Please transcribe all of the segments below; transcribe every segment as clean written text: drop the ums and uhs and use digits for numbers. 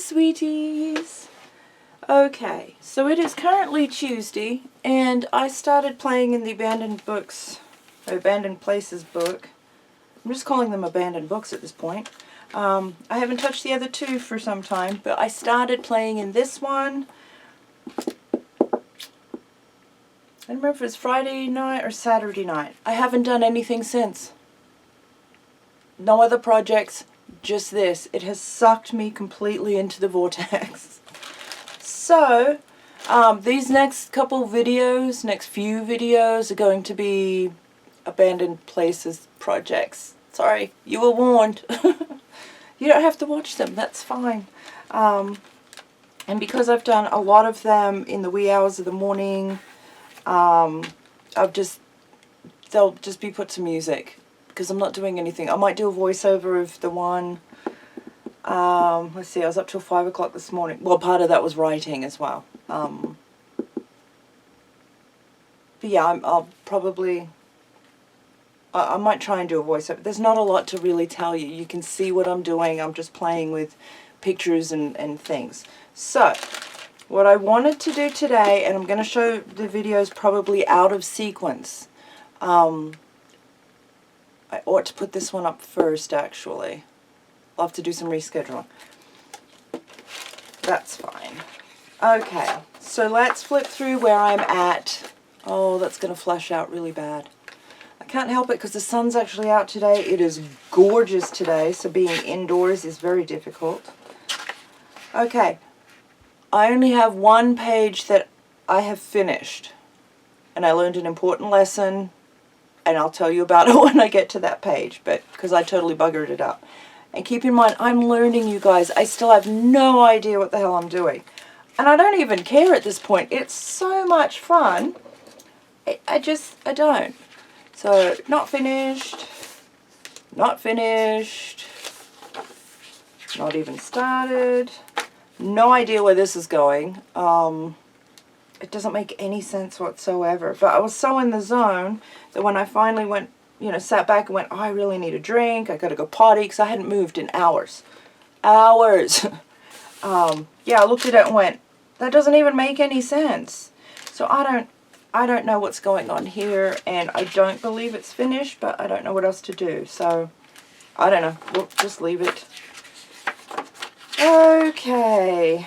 sweeties. Okay, so it is currently Tuesday, and I started playing in the Abandoned Places book. I'm just calling them abandoned books at this point. I haven't touched the other two for some time, but I started playing in this one. I don't remember if it's Friday night or Saturday night. I haven't done anything since. No other projects, just this. It has sucked me completely into the vortex. So, these next few videos are going to be Abandoned Places projects. Sorry, you were warned. You don't have to watch them, that's fine. And because I've done a lot of them in the wee hours of the morning, they'll just be put to music because I'm not doing anything. I might do a voiceover of the one, let's see, I was up till 5 o'clock this morning. Well, part of that was writing as well. But yeah, I might try and do a voiceover. There's not a lot to really tell you. You can see what I'm doing. I'm just playing with pictures and things. So, what I wanted to do today, and I'm going to show the videos probably out of sequence. I ought to put this one up first, actually. I'll have to do some rescheduling. That's fine. Okay, so let's flip through where I'm at. Oh, that's going to flash out really bad. I can't help it because the sun's actually out today. It is gorgeous today, so being indoors is very difficult. Okay, I only have one page that I have finished, and I learned an important lesson, and I'll tell you about it when I get to that page, but because I totally buggered it up. And keep in mind, I'm learning, you guys. I still have no idea what the hell I'm doing. And I don't even care at this point. It's so much fun. I don't. So, not finished, not even started, no idea where this is going. It doesn't make any sense whatsoever, but I was so in the zone that when I finally went, sat back and went, oh, I really need a drink, I gotta go potty, because I hadn't moved in hours. Yeah, I looked at it and went, that doesn't even make any sense. So I don't know what's going on here, and I don't believe it's finished, but I don't know what else to do, so I don't know. We'll just leave it. Okay.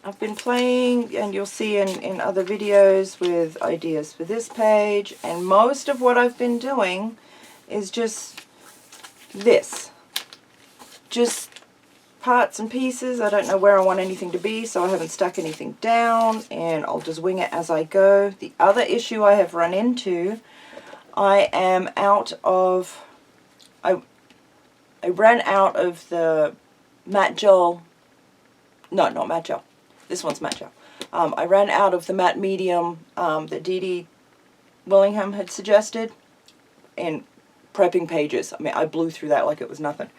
I've been playing, and you'll see in other videos, with ideas for this page, and most of what I've been doing is just this. Just parts and pieces. I don't know where I want anything to be, so I haven't stuck anything down, and I'll just wing it as I go. The other issue I have run into, I ran out of the matte gel. No, not matte gel. This one's matte gel. I ran out of the matte medium that Dee Dee Willingham had suggested in prepping pages. I mean, I blew through that like it was nothing.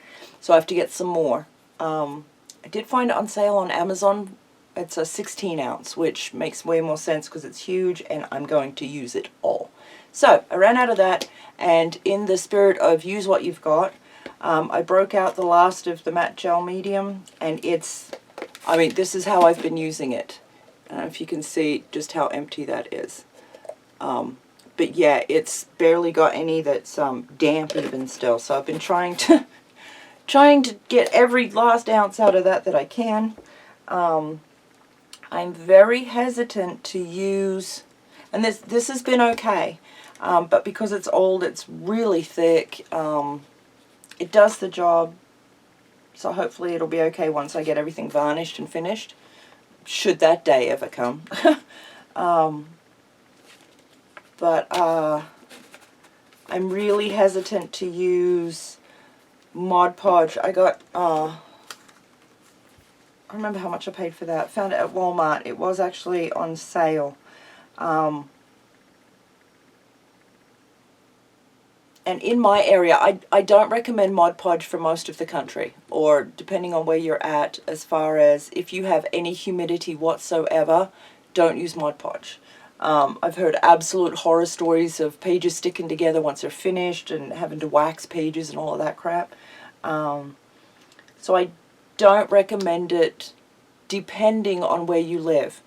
So I have to get some more. I did find it on sale on Amazon. It's a 16 ounce, which makes way more sense because it's huge and I'm going to use it all. So I ran out of that, and in the spirit of use what you've got, I broke out the last of the matte gel medium, and this is how I've been using it. I don't know if you can see just how empty that is. But yeah, it's barely got any that's damp even still. So I've been trying to get every last ounce out of that I can. I'm very hesitant to use, and this has been okay, but because it's old, it's really thick. It does the job. So hopefully it'll be okay once I get everything varnished and finished, should that day ever come. But I'm really hesitant to use Mod Podge. I got, I remember how much I paid for that. Found it at Walmart. It was actually on sale. And in my area, I don't recommend Mod Podge for most of the country, or depending on where you're at, as far as if you have any humidity whatsoever, don't use Mod Podge. I've heard absolute horror stories of pages sticking together once they're finished and having to wax pages and all of that crap. So I don't recommend it depending on where you live.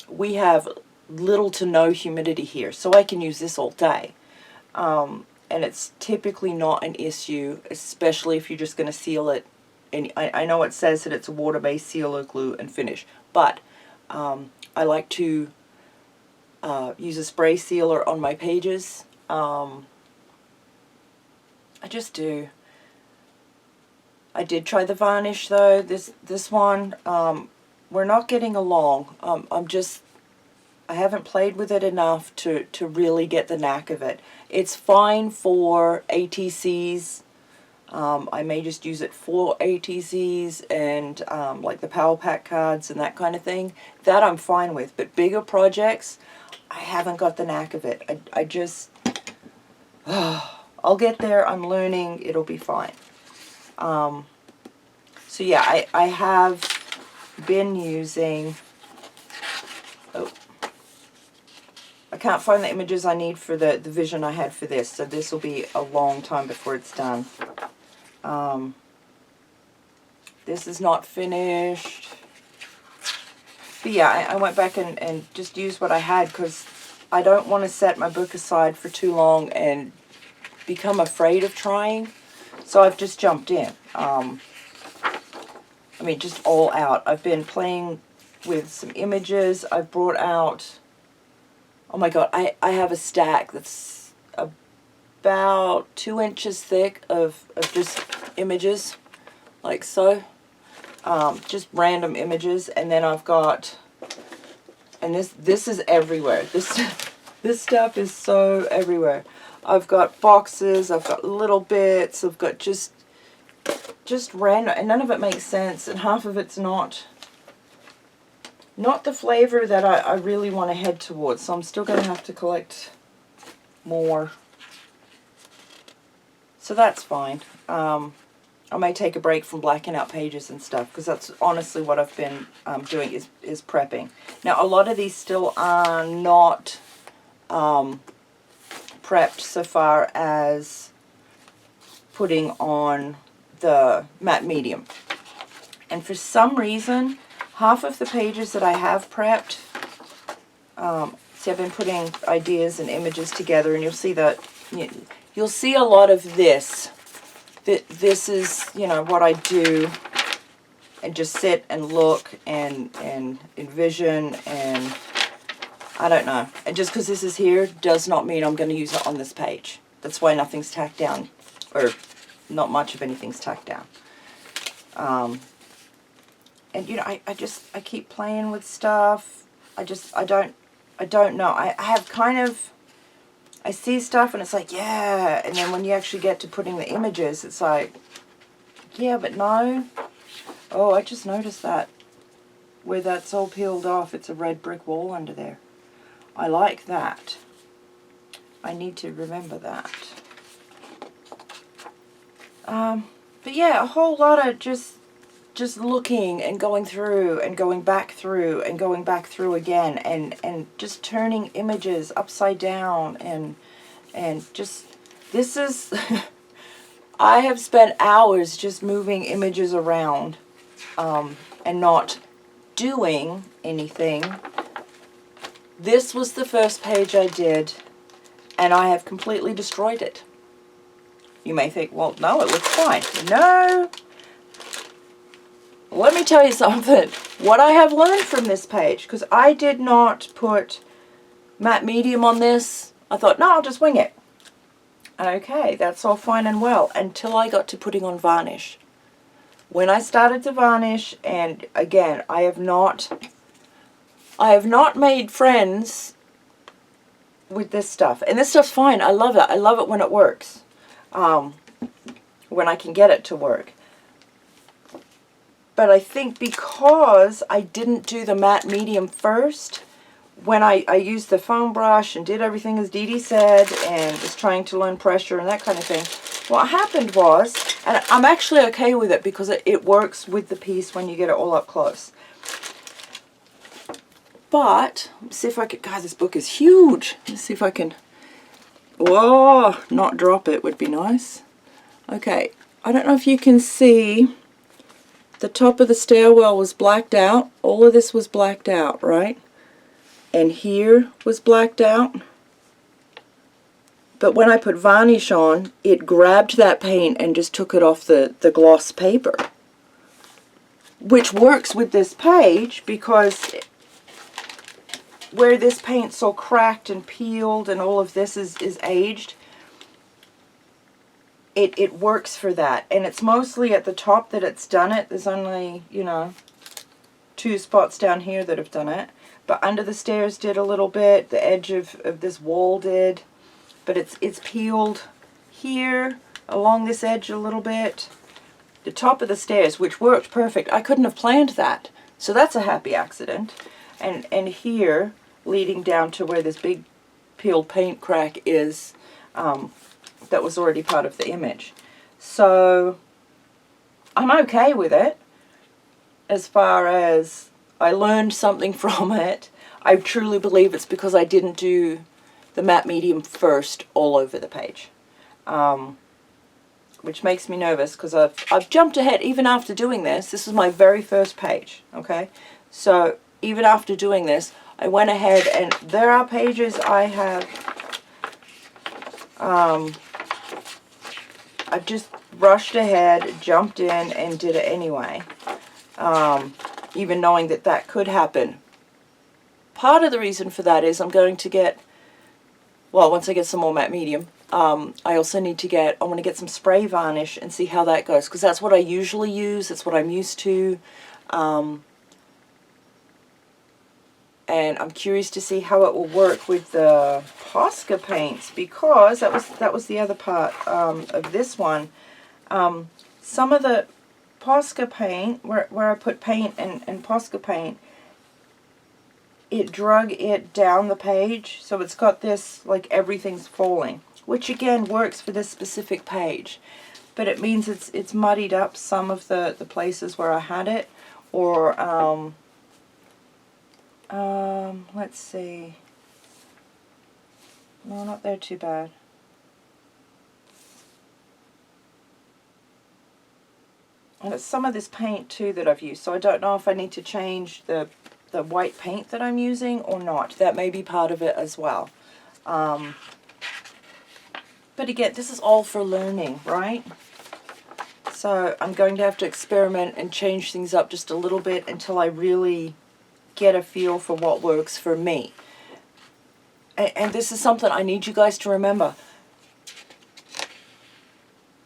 We have little to no humidity here, so I can use this all day. And it's typically not an issue, especially if you're just going to seal it. And I know it says that it's a water-based sealer, glue, and finish, but I like to use a spray sealer on my pages. I just do. I did try the varnish though. This one, we're not getting along. I haven't played with it enough to really get the knack of it. It's fine for ATCs. I may just use it for ATCs and like the Power Pack cards and that kind of thing. That I'm fine with. But bigger projects, I haven't got the knack of it. I just... I'll get there. I'm learning. It'll be fine. So yeah, I have been using... Oh. I can't find the images I need for the vision I had for this, so this will be a long time before it's done. This is not finished. But yeah, I went back and just used what I had because I don't want to set my book aside for too long and become afraid of trying. So I've just jumped in. I mean, just all out. I've been playing with some images. I've brought out... Oh my god, I have a stack that's about 2 inches thick of just images, like so. Just random images, and then I've got, and this is everywhere. This stuff is so everywhere. I've got boxes, I've got little bits, I've got just random, and none of it makes sense, and half of it's not the flavor that I really want to head towards, so I'm still going to have to collect more. So that's fine. I may take a break from blacking out pages and stuff, because that's honestly what I've been doing is prepping. Now, a lot of these still are not prepped so far as putting on the matte medium. And for some reason... half of the pages that I have prepped, see, I've been putting ideas and images together, and you'll see that, you'll see a lot of this. This is, you know, what I do, and just sit and look and envision, and I don't know. And just because this is here does not mean I'm going to use it on this page. That's why nothing's tacked down, or not much of anything's tacked down. And, you know, I keep playing with stuff. I don't know. I have kind of, I see stuff and it's like, yeah. And then when you actually get to putting the images, it's like, yeah, but no. Oh, I just noticed that. Where that's all peeled off, it's a red brick wall under there. I like that. I need to remember that. But yeah, a whole lot of just looking and going through and going back through and going back through again and just turning images upside down and just, this is, I have spent hours just moving images around and not doing anything. This was the first page I did, and I have completely destroyed it. You may think, well, no, it looks fine. No. Let me tell you something. What I have learned from this page, because I did not put matte medium on this. I thought, no, I'll just wing it. Okay, that's all fine and well, until I got to putting on varnish. When I started to varnish, and again, I have not made friends with this stuff. And this stuff's fine. I love it. I love it when it works. When I can get it to work. But I think because I didn't do the matte medium first, when I used the foam brush and did everything as Dee Dee said and was trying to learn pressure and that kind of thing, what happened was, and I'm actually okay with it because it works with the piece when you get it all up close. But, let's see if I can, God, this book is huge. Let's see if I can, whoa, not drop it would be nice. Okay, I don't know if you can see the top of the stairwell was blacked out. All of this was blacked out, right? And here was blacked out. But when I put varnish on, it grabbed that paint and just took it off the gloss paper. Which works with this page because where this paint's so cracked and peeled and all of this is aged, it works for that. And it's mostly at the top that it's done it. There's only, you know, 2 spots down here that have done it. But under the stairs did a little bit. The edge of this wall did. But it's peeled here, along this edge a little bit. The top of the stairs, which worked perfect. I couldn't have planned that. So that's a happy accident. And here, leading down to where this big peeled paint crack is, that was already part of the image. So I'm okay with it as far as I learned something from it. I truly believe it's because I didn't do the matte medium first all over the page, which makes me nervous because I've jumped ahead even after doing this. This was my very first page, okay? So even after doing this, I went ahead and there are pages I have, I just rushed ahead, jumped in, and did it anyway, even knowing that that could happen. Part of the reason for that is I'm going to get, well, once I get some more matte medium, I also need to get, I want to get some spray varnish and see how that goes, because that's what I usually use, that's what I'm used to, and I'm curious to see how it will work with the Posca paints, because that was the other part of this one. Some of the Posca paint, where I put paint and Posca paint, it drug it down the page, so it's got this, like everything's falling, which again works for this specific page, but it means it's muddied up some of the places where I had it, or let's see, no, not there too bad. And it's some of this paint too that I've used, so I don't know if I need to change the white paint that I'm using or not. That may be part of it as well. But again, this is all for learning, right? So I'm going to have to experiment and change things up just a little bit until I really get a feel for what works for me. And this is something I need you guys to remember.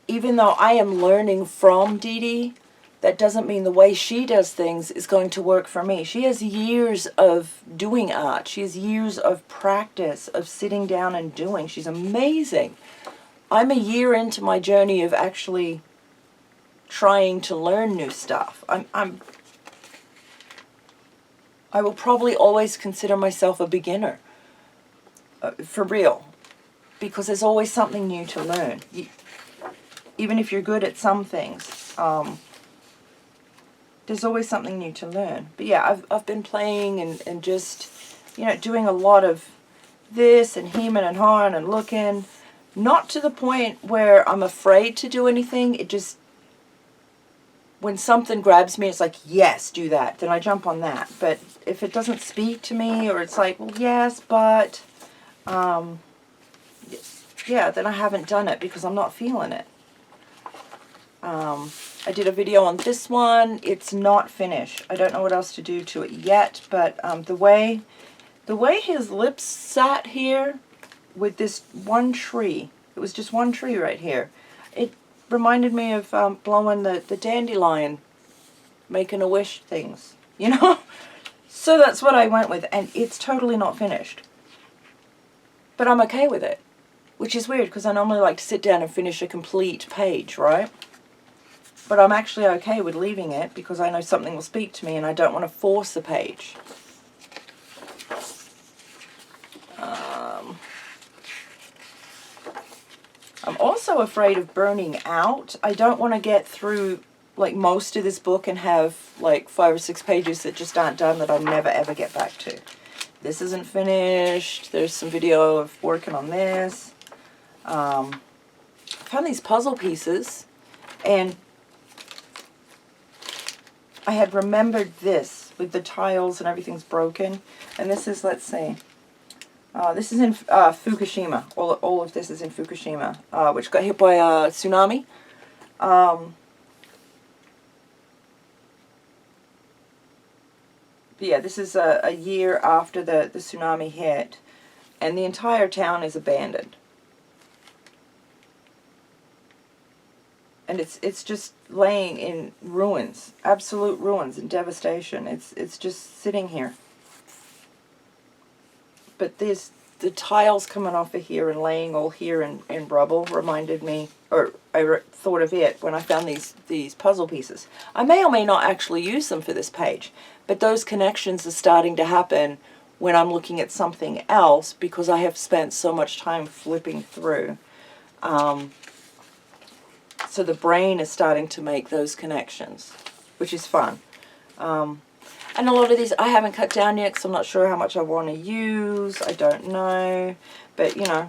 Even though I am learning from Dee Dee, that doesn't mean the way she does things is going to work for me. She has years of doing art. She has years of practice, of sitting down and doing. She's amazing. I'm a year into my journey of actually trying to learn new stuff. I will probably always consider myself a beginner, for real, because there's always something new to learn. Even if you're good at some things, there's always something new to learn. But yeah, I've been playing and just, you know, doing a lot of this and hemming and hawing and looking. Not to the point where I'm afraid to do anything. It just, when something grabs me, it's like, yes, do that. Then I jump on that. But if it doesn't speak to me, or it's like, well, yes, but, yeah, then I haven't done it because I'm not feeling it. I did a video on this one. It's not finished. I don't know what else to do to it yet, but the way his lips sat here with this one tree, it was just one tree right here, it reminded me of blowing the dandelion, making a wish things, you know? So that's what I went with, and it's totally not finished. But I'm okay with it, which is weird because I normally like to sit down and finish a complete page, right? But I'm actually okay with leaving it because I know something will speak to me and I don't want to force the page. I'm also afraid of burning out. I don't want to get through like most of this book and have like 5 or 6 pages that just aren't done that I never ever get back to. This isn't finished. There's some video of working on this. I found these puzzle pieces, and I had remembered this with the tiles and everything's broken. And this is, let's see, this is in Fukushima. All of this is in Fukushima, which got hit by a tsunami. But yeah, this is a year after the tsunami hit, and the entire town is abandoned. And it's just laying in ruins, absolute ruins and devastation. It's just sitting here. But the tiles coming off of here and laying all here in rubble reminded me, or I thought of it when I found these puzzle pieces. I may or may not actually use them for this page, but those connections are starting to happen when I'm looking at something else because I have spent so much time flipping through. So the brain is starting to make those connections, which is fun. And a lot of these I haven't cut down yet because I'm not sure how much I want to use. I don't know. But, you know,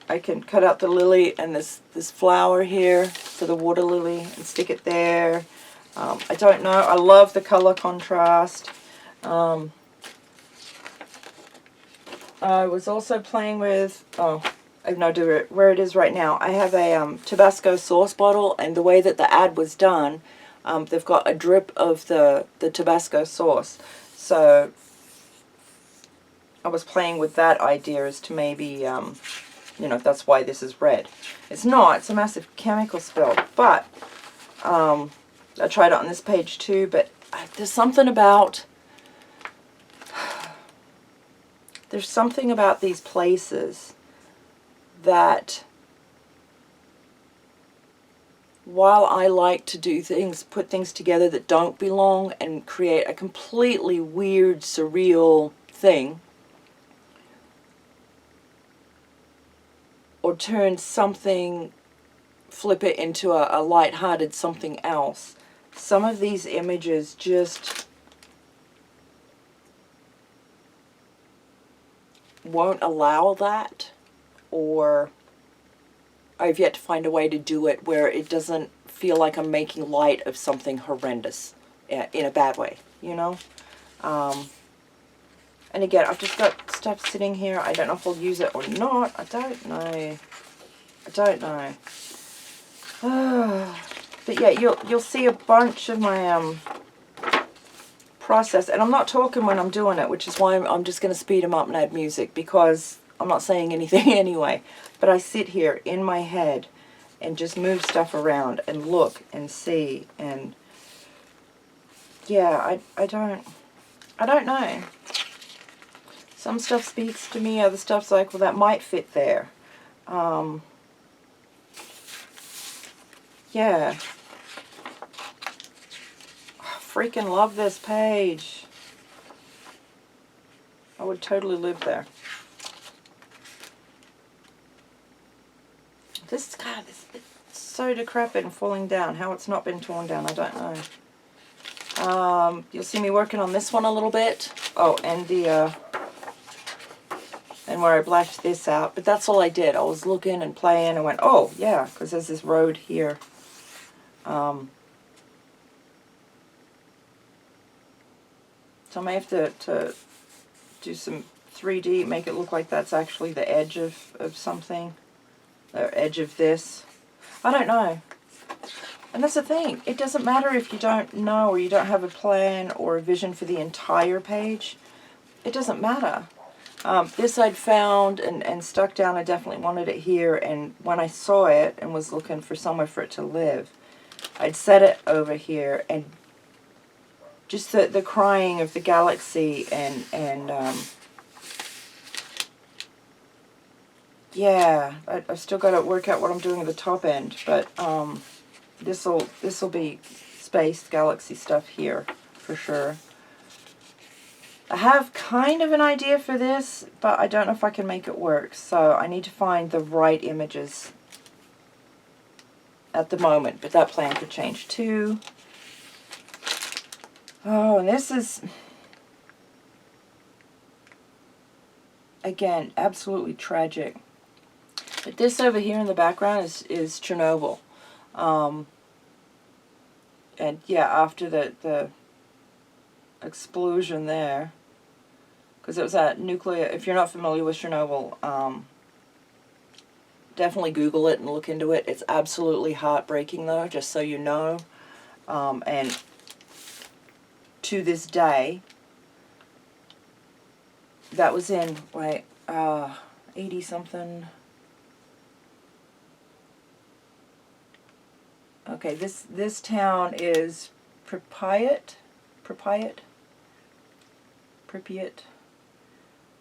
I can cut out the lily and this flower here for the water lily and stick it there. I don't know. I love the color contrast. I was also playing with... Oh, I have no idea where it is right now. I have a Tabasco sauce bottle, and the way that the ad was done, they've got a drip of the Tabasco sauce. So I was playing with that idea as to maybe, you know, that's why this is red. It's not. It's a massive chemical spill. But I tried it on this page too, but there's something about... There's something about these places that while I like to do things, put things together that don't belong and create a completely weird, surreal thing, or turn something, flip it into a light-hearted something else, some of these images just won't allow that. Or I've yet to find a way to do it where it doesn't feel like I'm making light of something horrendous in a bad way, you know? And again, I've just got stuff sitting here. I don't know if I'll use it or not. I don't know. I don't know. But yeah, you'll see a bunch of my process. And I'm not talking when I'm doing it, which is why I'm just going to speed them up and add music, because I'm not saying anything anyway, but I sit here in my head and just move stuff around and look and see, and yeah, I don't know. Some stuff speaks to me, other stuff's like, well, that might fit there. Yeah. I freaking love this page. I would totally live there. This, God, it's so decrepit and falling down. How it's not been torn down, I don't know. You'll see me working on this one a little bit. Oh, and and where I blacked this out. But that's all I did. I was looking and playing and went, oh, yeah, because there's this road here. So I may have to do some 3D, make it look like that's actually the edge of something. The edge of this. I don't know. And that's the thing. It doesn't matter if you don't know or you don't have a plan or a vision for the entire page. It doesn't matter. This I'd found and stuck down. I definitely wanted it here. And when I saw it and was looking for somewhere for it to live, I'd set it over here. And just the crying of the galaxy and yeah, I've still got to work out what I'm doing at the top end, but this'll be space galaxy stuff here for sure. I have kind of an idea for this, but I don't know if I can make it work, so I need to find the right images at the moment, but that plan could change too. Oh, and this is, again, absolutely tragic. But this over here in the background is Chernobyl. And yeah, after the explosion there, because it was a nuclear, if you're not familiar with Chernobyl, definitely Google it and look into it. It's absolutely heartbreaking though, just so you know. And to this day, that was in, 80 something. Okay, this town is Pripyat.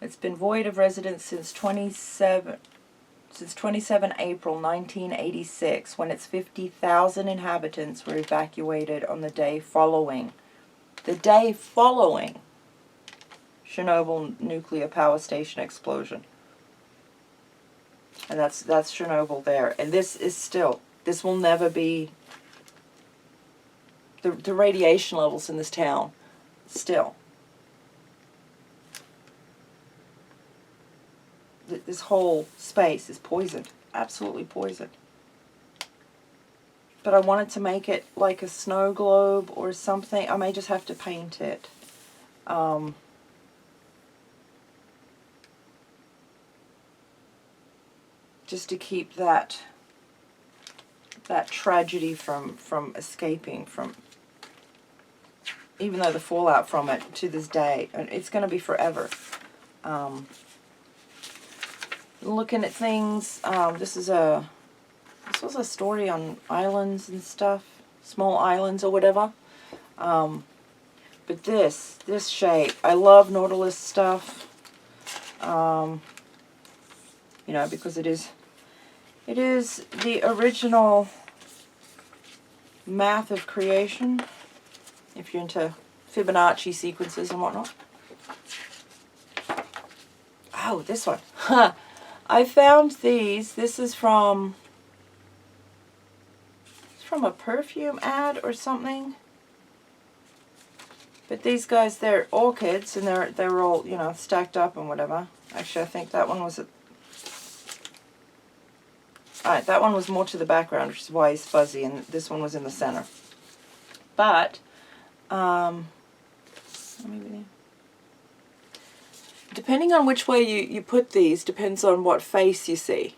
It's been void of residents since 27 April 1986, when its 50,000 inhabitants were evacuated on the day following Chernobyl nuclear power station explosion. And that's Chernobyl there. And this will never be, the radiation levels in this town, still. This whole space is poisoned, absolutely poisoned. But I wanted to make it like a snow globe or something. I may just have to paint it. Just to keep that tragedy from escaping, from, even though the fallout from it to this day, and it's going to be forever. Looking at things, this was a story on islands and stuff, small islands or whatever. But this shape, I love Nautilus stuff. You know, because it is the original math of creation, if you're into Fibonacci sequences and whatnot. Oh, this one. I found these. This is from a perfume ad or something. But these guys, they're orchids, and they're all, you know, stacked up and whatever. Actually, I think that one was alright, that one was more to the background, which is why he's fuzzy, and this one was in the center. But, depending on which way you put these, depends on what face you see,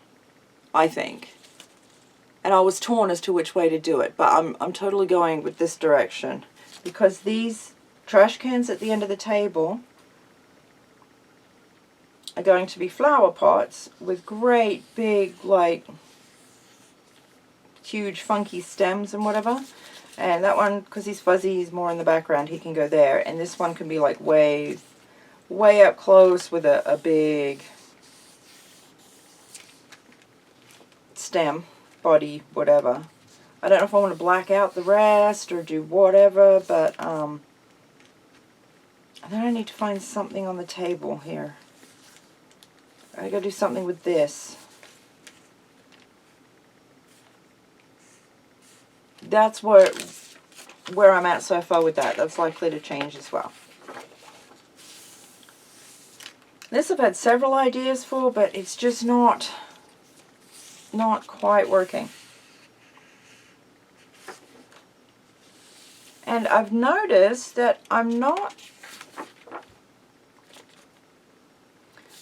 I think. And I was torn as to which way to do it, but I'm totally going with this direction, because these trash cans at the end of the table are going to be flower pots with great big, like, huge funky stems and whatever. And that one, because he's fuzzy, he's more in the background, he can go there. And this one can be like way up close with a big stem, body, whatever. I don't know if I want to black out the rest or do whatever, but then I need to find something on the table here. I gotta do something with this. That's where I'm at so far with that. That's likely to change as well. This I've had several ideas for, but it's just not quite working. And I've noticed that I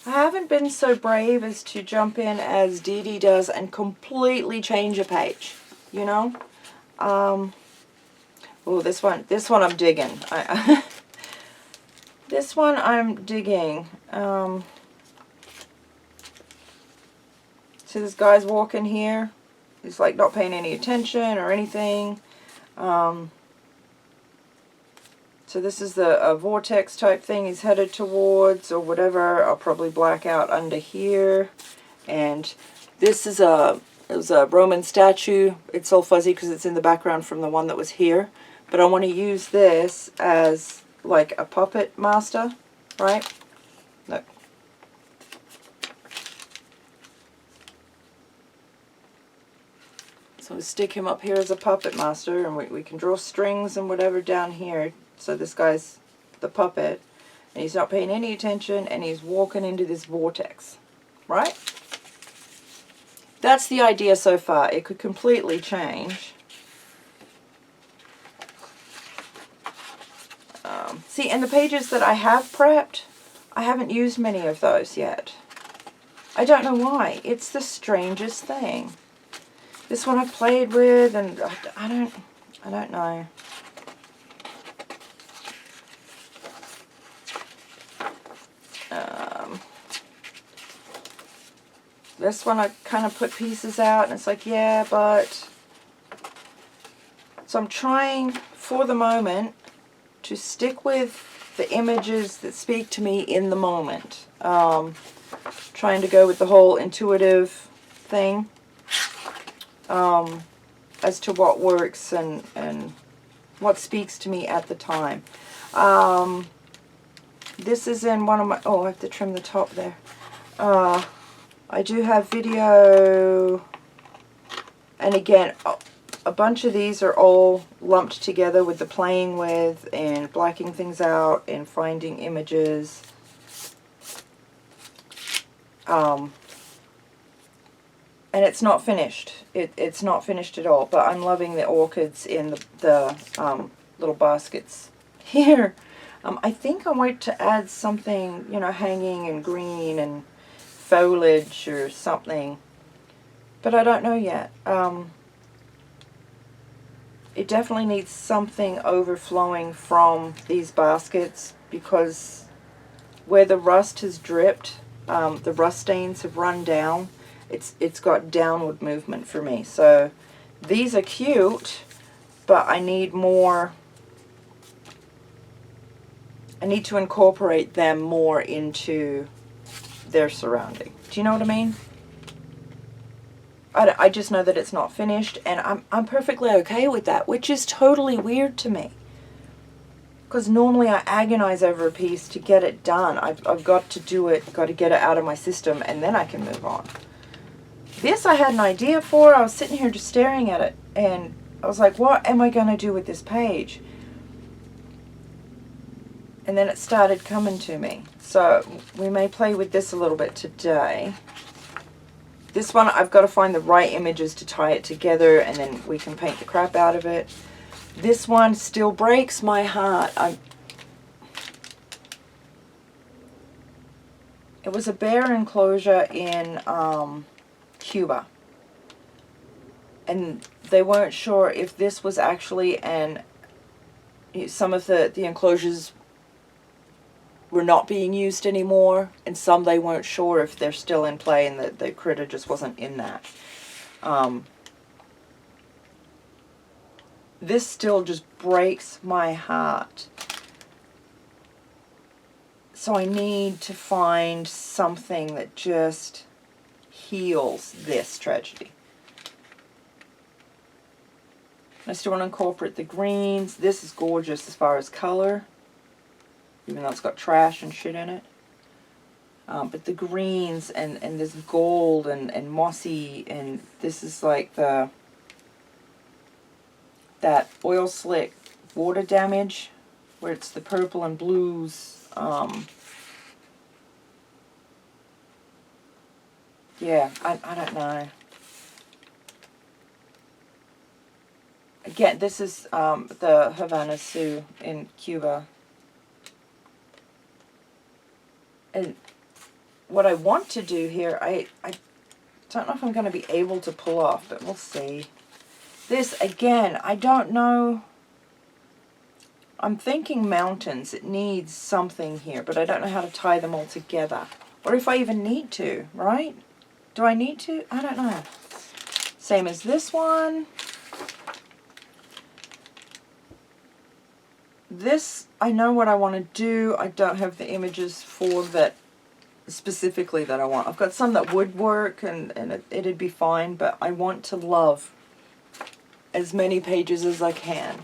haven't been so brave as to jump in as Dee Dee does and completely change a page, you know? Oh, this one I'm digging. This one I'm digging. See this guy's walking here? He's like not paying any attention or anything. So this is a vortex type thing he's headed towards or whatever. I'll probably black out under here. And this is it was a Roman statue. It's all fuzzy because it's in the background from the one that was here. But I want to use this as like a puppet master, right? Look. So we stick him up here as a puppet master, and we can draw strings and whatever down here. So this guy's the puppet, and he's not paying any attention, and he's walking into this vortex, right? That's the idea so far. It could completely change. See, and the pages that I have prepped, I haven't used many of those yet. I don't know why. It's the strangest thing. This one I've played with, and I don't know. This one I kind of put pieces out, and it's like, yeah, but... So I'm trying, for the moment, to stick with the images that speak to me in the moment. Trying to go with the whole intuitive thing as to what works and what speaks to me at the time. This is in one of my... Oh, I have to trim the top there. I do have video, and again, a bunch of these are all lumped together with the playing with and blacking things out and finding images. And it's not finished. It's not finished at all, but I'm loving the orchids in the little baskets here. I think I want to add something, you know, hanging in green and foliage or something, but I don't know yet. It definitely needs something overflowing from these baskets, because where the rust has dripped, the rust stains have run down. It's got downward movement for me. So these are cute, but I need more. I need to incorporate them more into their surrounding. Do you know what I mean? I just know that it's not finished, and I'm perfectly okay with that, which is totally weird to me. Because normally I agonize over a piece to get it done. I've got to do it, got to get it out of my system, and then I can move on. This I had an idea for. I was sitting here just staring at it, and I was like, what am I going to do with this page? And then it started coming to me. So we may play with this a little bit today. This one, I've got to find the right images to tie it together, and then we can paint the crap out of it. This one still breaks my heart. It was a bear enclosure in Cuba. And they weren't sure if this was actually some of the enclosures were not being used anymore, and some they weren't sure if they're still in play, and the critter just wasn't in that. This still just breaks my heart. So I need to find something that just heals this tragedy. I still want to incorporate the greens. This is gorgeous as far as color, even though it's got trash and shit in it. But the greens and this gold and mossy, and this is like that oil slick water damage, where it's the purple and blues. Yeah, I don't know. Again, this is the Havana Sioux in Cuba. And what I want to do here, I don't know if I'm going to be able to pull off, but we'll see. This, again, I don't know. I'm thinking mountains. It needs something here, but I don't know how to tie them all together. Or if I even need to, right? Do I need to? I don't know. Same as this one. This, I know what I want to do. I don't have the images for that specifically that I want. I've got some that would work, and it'd be fine, but I want to love as many pages as I can.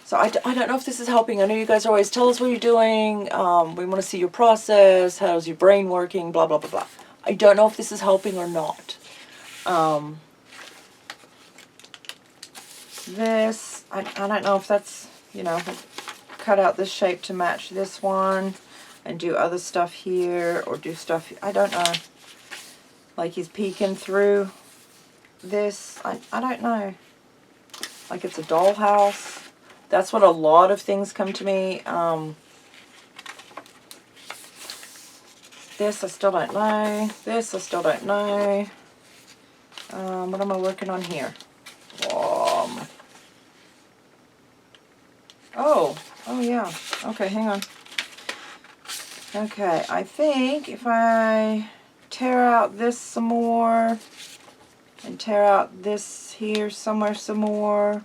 So I don't know if this is helping. I know you guys always tell us what you're doing. We want to see your process. How's your brain working? Blah, blah, blah, blah. I don't know if this is helping or not. This, I don't know if that's, you know, cut out this shape to match this one and do other stuff here, or do stuff, I don't know. Like he's peeking through this. I don't know. Like it's a dollhouse. That's what a lot of things come to me. This I still don't know. This I still don't know. What am I working on here? Oh yeah. Okay, hang on. Okay, I think if I tear out this some more and tear out this here somewhere some more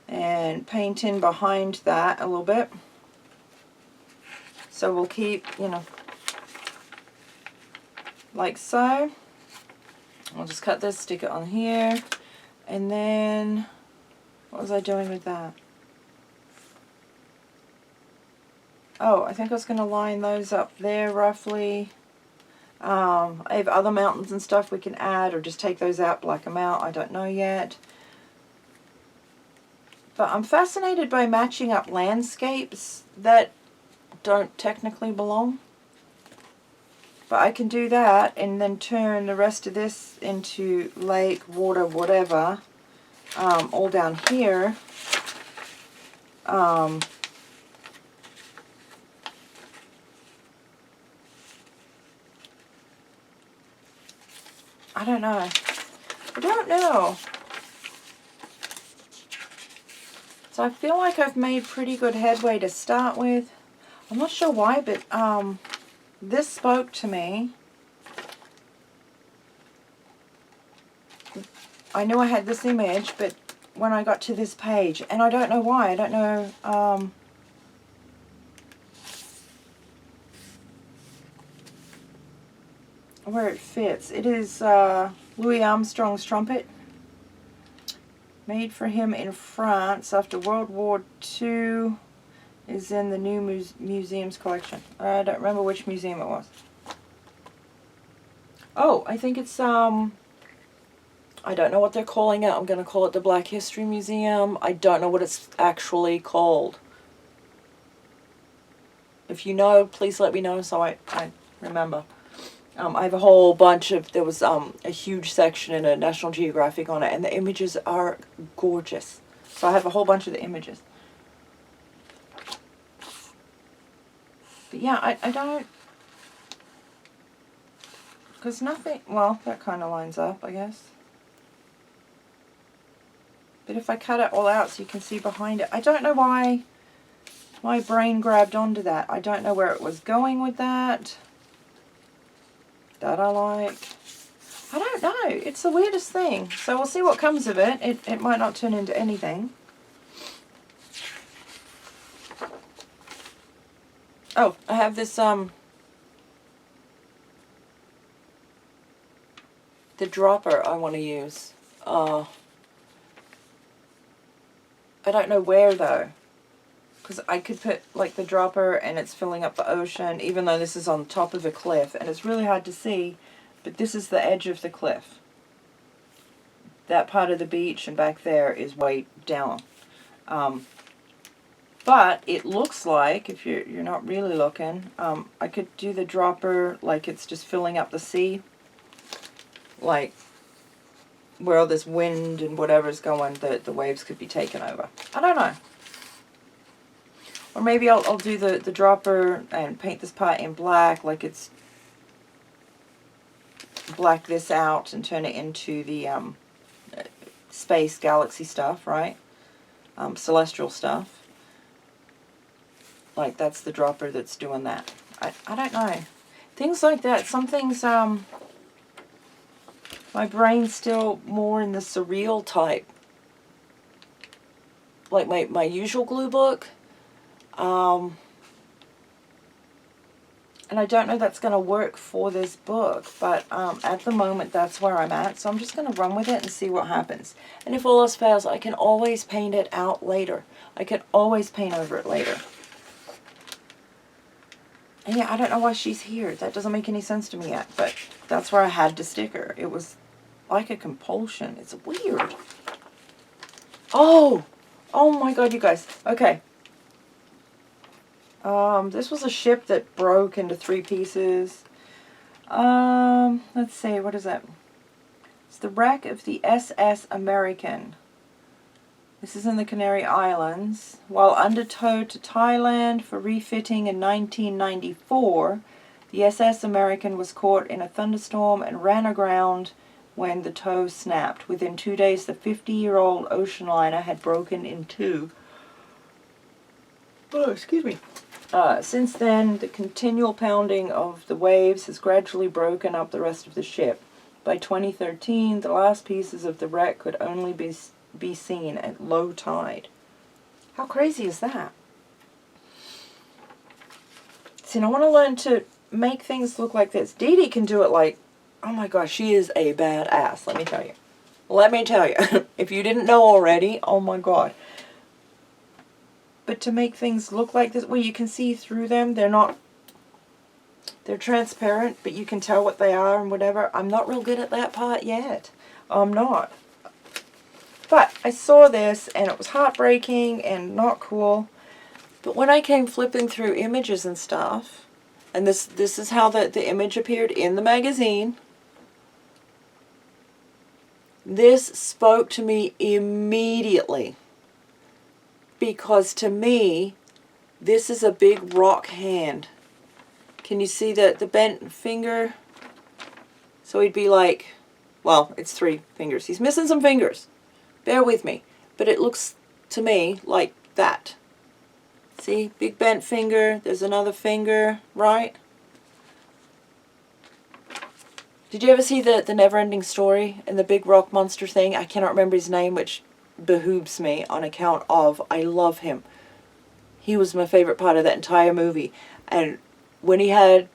and paint in behind that a little bit. So we'll keep, you know, like so. I'll just cut this, stick it on here, and then what was I doing with that? Oh, I think I was going to line those up there roughly. I have other mountains and stuff we can add, or just take those out, black them out. I don't know yet. But I'm fascinated by matching up landscapes that don't technically belong. But I can do that and then turn the rest of this into lake, water, whatever, all down here. I don't know. I don't know. So I feel like I've made pretty good headway to start with. I'm not sure why, but this spoke to me. I knew I had this image, but when I got to this page, and I don't know why, I don't know, where it fits. It is Louis Armstrong's trumpet, made for him in France after World War II, is in the new museum's collection. I don't remember which museum it was. Oh, I think it's, I don't know what they're calling it. I'm going to call it the Black History Museum. I don't know what it's actually called. If you know, please let me know so I remember. I have a whole bunch of, there was a huge section in a National Geographic on it, and the images are gorgeous. So I have a whole bunch of the images. But yeah, I don't, because nothing, well, that kind of lines up, I guess. But if I cut it all out so you can see behind it, I don't know why my brain grabbed onto that. I don't know where it was going with that. That I like. I don't know. It's the weirdest thing. So we'll see what comes of it. It might not turn into anything. Oh, I have this, the dropper I want to use. I don't know where though. Because I could put like the dropper and it's filling up the ocean, even though this is on top of a cliff and it's really hard to see, but this is the edge of the cliff. That part of the beach and back there is way down. But it looks like, if you're not really looking, I could do the dropper like it's just filling up the sea, like where all this wind and whatever's going, the waves could be taken over. I don't know. Or maybe I'll do the dropper and paint this part in black, like it's black this out and turn it into the space galaxy stuff, right? Celestial stuff. Like that's the dropper that's doing that. I don't know. Things like that. Some things, my brain's still more in the surreal type. Like my usual glue book. And I don't know that's going to work for this book, but at the moment that's where I'm at, so I'm just going to run with it and see what happens. And if all else fails, I can always paint it out later. I can always paint over it later. And yeah, I don't know why she's here. That doesn't make any sense to me yet, but that's where I had to stick her. It was like a compulsion. It's weird. Oh my god, you guys. Okay. This was a ship that broke into 3 pieces. Let's see, what is that? It's the wreck of the SS American. This is in the Canary Islands. While undertowed to Thailand for refitting in 1994, the SS American was caught in a thunderstorm and ran aground when the tow snapped. Within 2 days, the 50-year-old ocean liner had broken in two. Oh, excuse me. Since then, the continual pounding of the waves has gradually broken up the rest of the ship. By 2013, the last pieces of the wreck could only be seen at low tide. How crazy is that? See, I want to learn to make things look like this. Dee Dee can do it like, oh my gosh, she is a badass, let me tell you. Let me tell you. If you didn't know already, oh my god. But to make things look like this, where you can see through them, they're transparent, but you can tell what they are and whatever. I'm not real good at that part yet. I'm not. But I saw this, and it was heartbreaking and not cool. But when I came flipping through images and stuff, and this is how the image appeared in the magazine, this spoke to me immediately. Because to me, this is a big rock hand. Can you see the bent finger? So he'd be like, well, it's 3 fingers. He's missing some fingers. Bear with me. But it looks to me like that. See, big bent finger. There's another finger, right? Did you ever see the Never-Ending Story and the big rock monster thing? I cannot remember his name, which behooves me on account of I love him. He was my favorite part of that entire movie. And when he had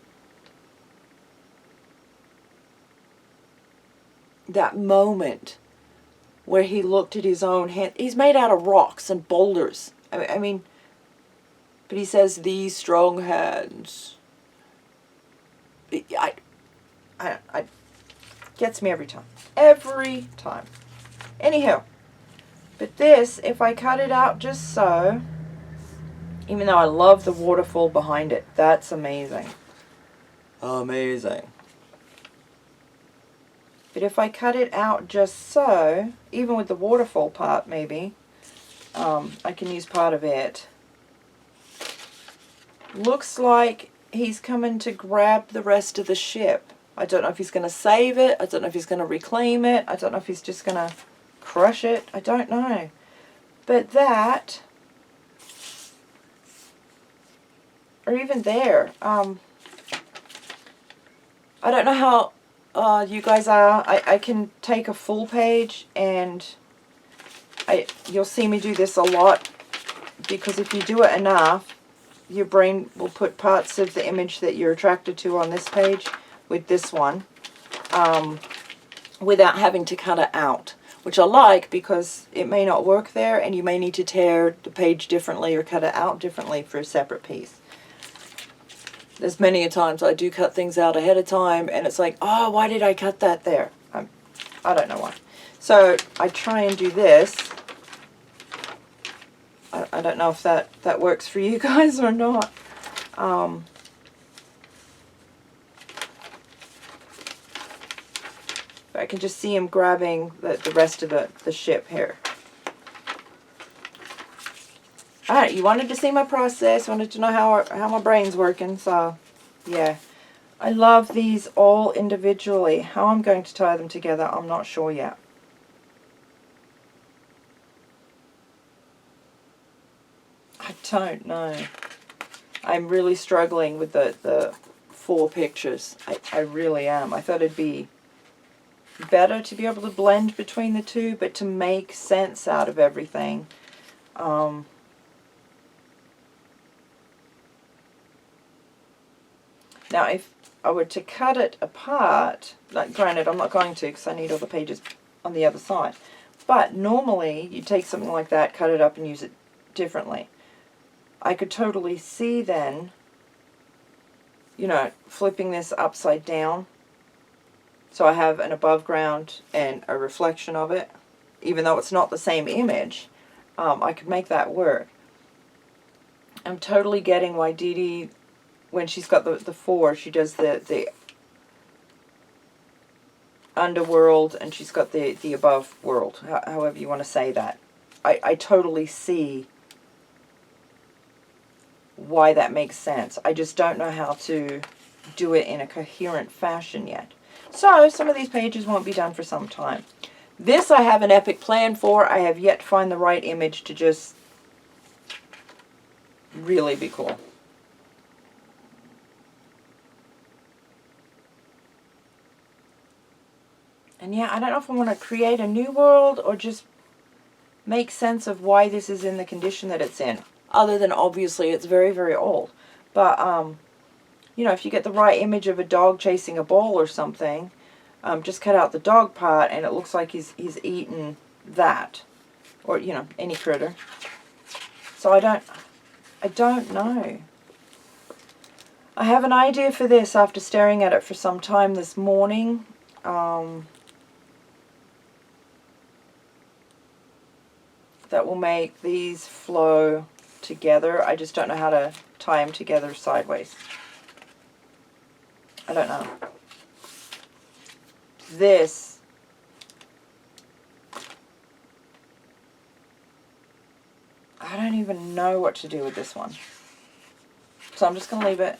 that moment where he looked at his own hand, he's made out of rocks and boulders. I mean, but he says, these strong hands. I gets me every time. Every time. Anyhow. But this, if I cut it out just so, even though I love the waterfall behind it, that's amazing. Amazing. But if I cut it out just so, even with the waterfall part maybe, I can use part of it. Looks like he's coming to grab the rest of the ship. I don't know if he's going to save it. I don't know if he's going to reclaim it. I don't know if he's just going to crush it. I don't know. But that, or even there, I don't know how you guys are. I can take a full page, and you'll see me do this a lot, because if you do it enough, your brain will put parts of the image that you're attracted to on this page with this one, without having to cut it out. Which I like, because it may not work there, and you may need to tear the page differently or cut it out differently for a separate piece. There's many a times I do cut things out ahead of time, and it's like, oh, why did I cut that there? I don't know why. So I try and do this. I don't know if that works for you guys or not. I can just see him grabbing the rest of the ship here. Alright, you wanted to see my process, wanted to know how my brain's working, so yeah. I love these all individually. How I'm going to tie them together, I'm not sure yet. I don't know. I'm really struggling with the 4 pictures. I really am. I thought it'd be better to be able to blend between the 2, but to make sense out of everything. Now if I were to cut it apart, like granted I'm not going to because I need all the pages on the other side, but normally you take something like that, cut it up and use it differently. I could totally see then, you know, flipping this upside down. So I have an above ground and a reflection of it. Even though it's not the same image, I could make that work. I'm totally getting why Dee Dee, when she's got the 4, she does the underworld and she's got the above world, however you want to say that. I totally see why that makes sense. I just don't know how to do it in a coherent fashion yet. So some of these pages won't be done for some time. This I have an epic plan for. I have yet to find the right image to just really be cool. And yeah, I don't know if I want to create a new world or just make sense of why this is in the condition that it's in. Other than obviously it's very, very old. But, you know, if you get the right image of a dog chasing a ball or something, just cut out the dog part and it looks like he's eaten that. Or, you know, any critter. So I don't know. I have an idea for this after staring at it for some time this morning. That will make these flow together. I just don't know how to tie them together sideways. I don't know. This I don't even know what to do with this one. So I'm just going to leave it.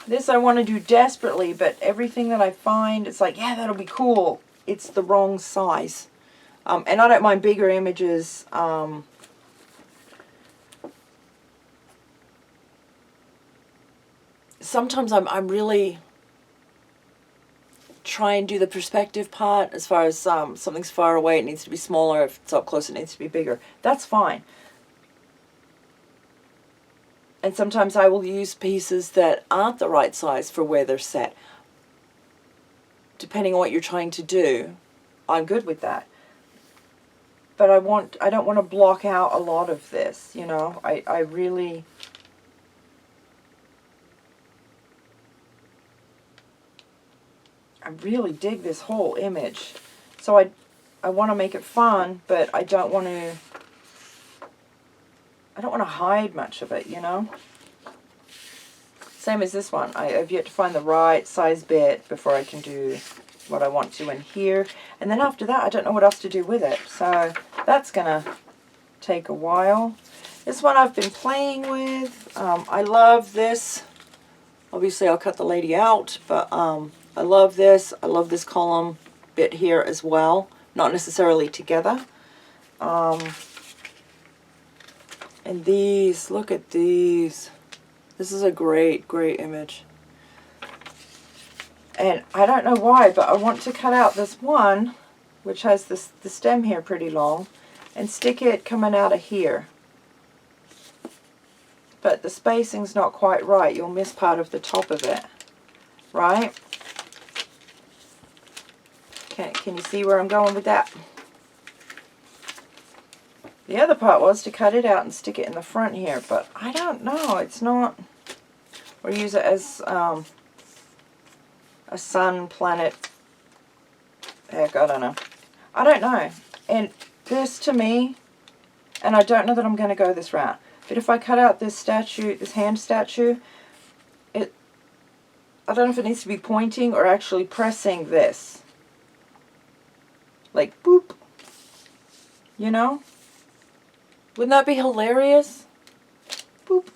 This I want to do desperately, but everything that I find, it's like, yeah, that'll be cool. It's the wrong size. And I don't mind bigger images. Sometimes I'm really try and do the perspective part as far as something's far away, it needs to be smaller. If it's up close, it needs to be bigger. That's fine. And sometimes I will use pieces that aren't the right size for where they're set. Depending on what you're trying to do, I'm good with that. But I don't want to block out a lot of this, you know. I really dig this whole image. So I want to make it fun, but I don't want to hide much of it, you know. Same as this one. I have yet to find the right size bit before I can do what I want to in here. And then after that, I don't know what else to do with it. So that's going to take a while. This one I've been playing with. I love this. Obviously, I'll cut the lady out, but I love this. I love this column bit here as well. Not necessarily together. And these, look at these. This is a great, great image. And I don't know why, but I want to cut out this one, which has the stem here pretty long, and stick it coming out of here. But the spacing's not quite right. You'll miss part of the top of it, right? Can you see where I'm going with that? The other part was to cut it out and stick it in the front here, but I don't know. It's not... Or use it as a sun, planet. Heck, I don't know. I don't know. And this to me, and I don't know that I'm going to go this route, but if I cut out this statue, this hand statue, I don't know if it needs to be pointing or actually pressing this. Like, boop. You know? Wouldn't that be hilarious? Boop.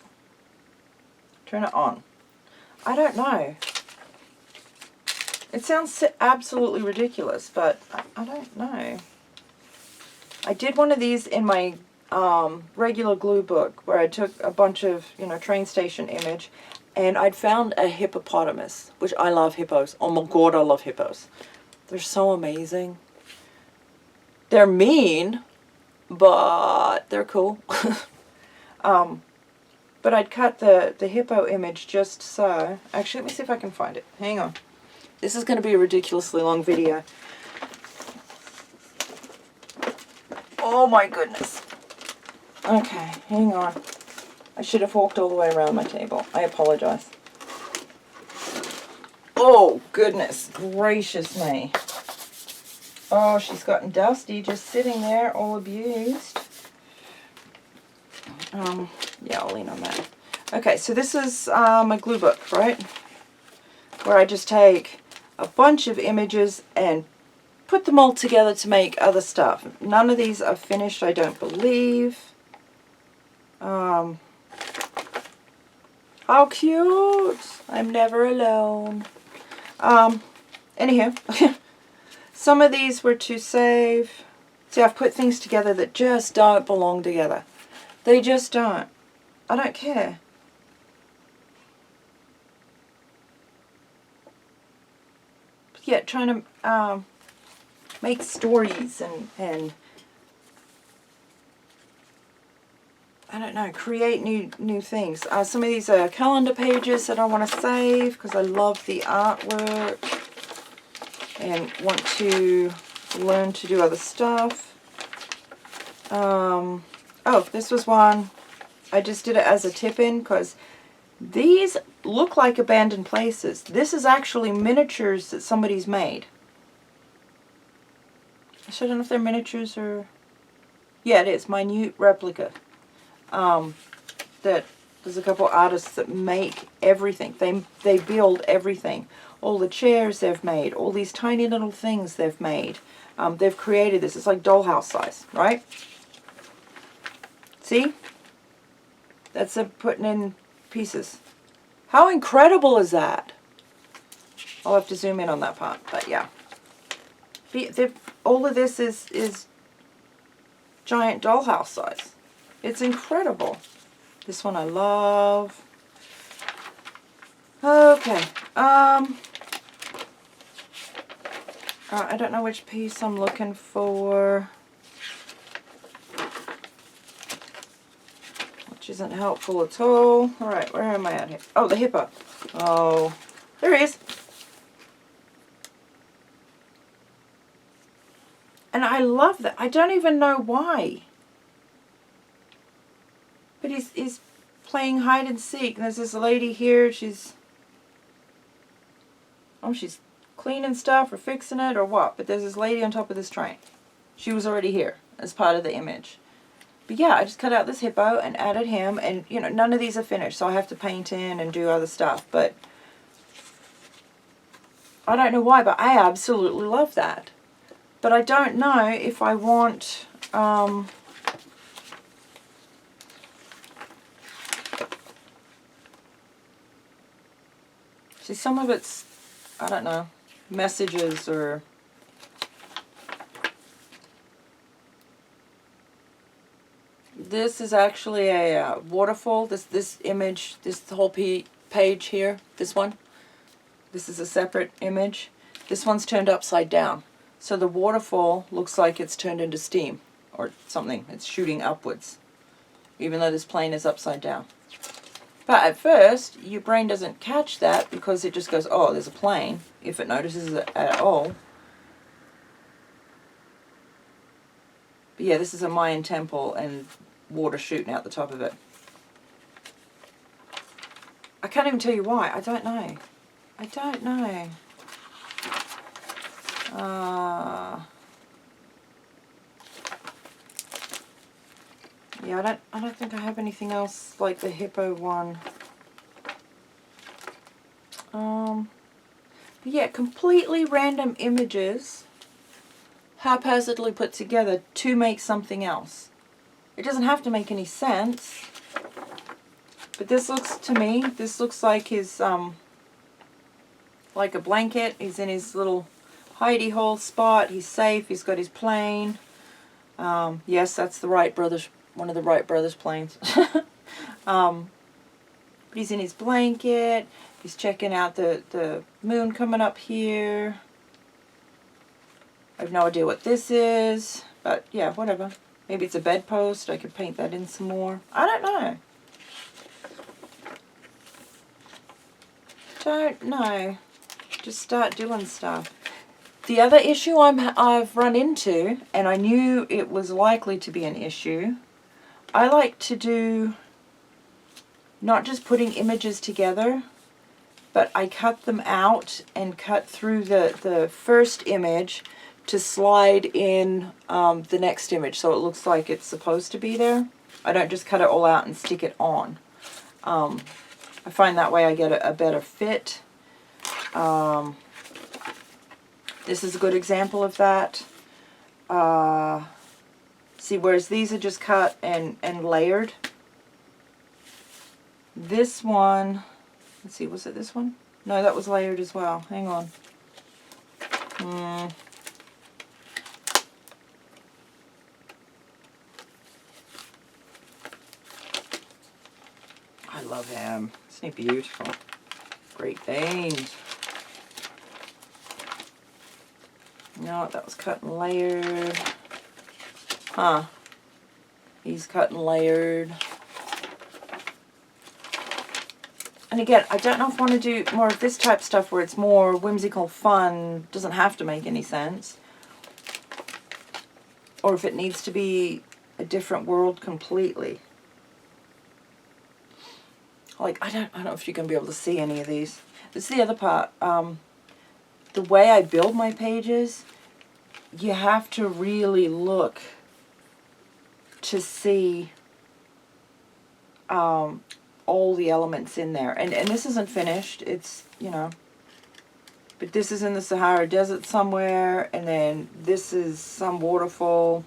Turn it on. I don't know. It sounds absolutely ridiculous, but I don't know. I did one of these in my regular glue book where I took a bunch of, you know, train station image, and I'd found a hippopotamus, which I love hippos. Oh my god, I love hippos. They're so amazing. They're mean, but they're cool. But I'd cut the hippo image just so. Actually, let me see if I can find it. Hang on. This is going to be a ridiculously long video. Oh my goodness. Okay, hang on. I should have walked all the way around my table. I apologize. Oh, goodness gracious me. Oh, she's gotten dusty just sitting there, all abused. Yeah, I'll lean on that. Okay, so this is my glue book, right? Where I just take a bunch of images and put them all together to make other stuff. None of these are finished, I don't believe. How cute! I'm never alone. Anywho, some of these were to save. See, I've put things together that just don't belong together. They just don't. I don't care. But yet, trying to make stories and I don't know, create new things. Some of these are calendar pages that I want to save because I love the artwork and want to learn to do other stuff. Oh, this was one. I just did it as a tip-in because these look like abandoned places. This is actually miniatures that somebody's made. So I don't know if they're miniatures or... Yeah, it is. Minute replica. That there's a couple artists that make everything. They build everything. All the chairs they've made, all these tiny little things they've made. They've created this. It's like dollhouse size, right? See? That's them putting in pieces. How incredible is that? I'll have to zoom in on that part, but yeah. All of this is giant dollhouse size. It's incredible. This one I love. Okay. I don't know which piece I'm looking for. Which isn't helpful at all. Alright, where am I at here? Oh, the hippo. Oh, there he is. And I love that. I don't even know why. But he's playing hide and seek. And there's this lady here. She's cleaning stuff or fixing it or what. But there's this lady on top of this train. She was already here as part of the image. But yeah, I just cut out this hippo and added him. And, you know, none of these are finished. So I have to paint in and do other stuff. But I don't know why, but I absolutely love that. But I don't know if I want... See, some of it's, I don't know, messages or... This is actually a waterfall. This image, this whole page here, this one. This is a separate image. This one's turned upside down. So the waterfall looks like it's turned into steam or something. It's shooting upwards, even though this plane is upside down. But at first, your brain doesn't catch that because it just goes, oh, there's a plane, if it notices it at all. But yeah, this is a Mayan temple and water shooting out the top of it. I can't even tell you why. I don't know. I don't know. Yeah, I don't think I have anything else like the hippo one. But yeah, completely random images haphazardly put together to make something else. It doesn't have to make any sense. But this looks, to me, this looks like his, like a blanket. He's in his little hidey hole spot. He's safe. He's got his plane. Yes, that's the Wright brothers, one of the Wright brothers planes. But he's in his blanket. He's checking out the moon coming up here. I have no idea what this is, but yeah, whatever. Maybe it's a bedpost. I could paint that in some more. I don't know. Don't know. Just start doing stuff. The other issue I've run into, and I knew it was likely to be an issue, I like to do not just putting images together, but I cut them out and cut through the first image to slide in the next image so it looks like it's supposed to be there. I don't just cut it all out and stick it on. I find that way I get a better fit. This is a good example of that. See, whereas these are just cut and layered. This one, let's see, was it this one? No, that was layered as well. Hang on. I love him. Isn't he beautiful? Great Danes. No, that was cut and layered. Huh. He's cut and layered. And again, I don't know if I want to do more of this type of stuff where it's more whimsical fun, doesn't have to make any sense. Or if it needs to be a different world completely. Like, I don't know if you're going to be able to see any of these. This is the other part. The way I build my pages, you have to really look to see all the elements in there. And this isn't finished. It's, you know, but this is in the Sahara Desert somewhere, and then this is some waterfall.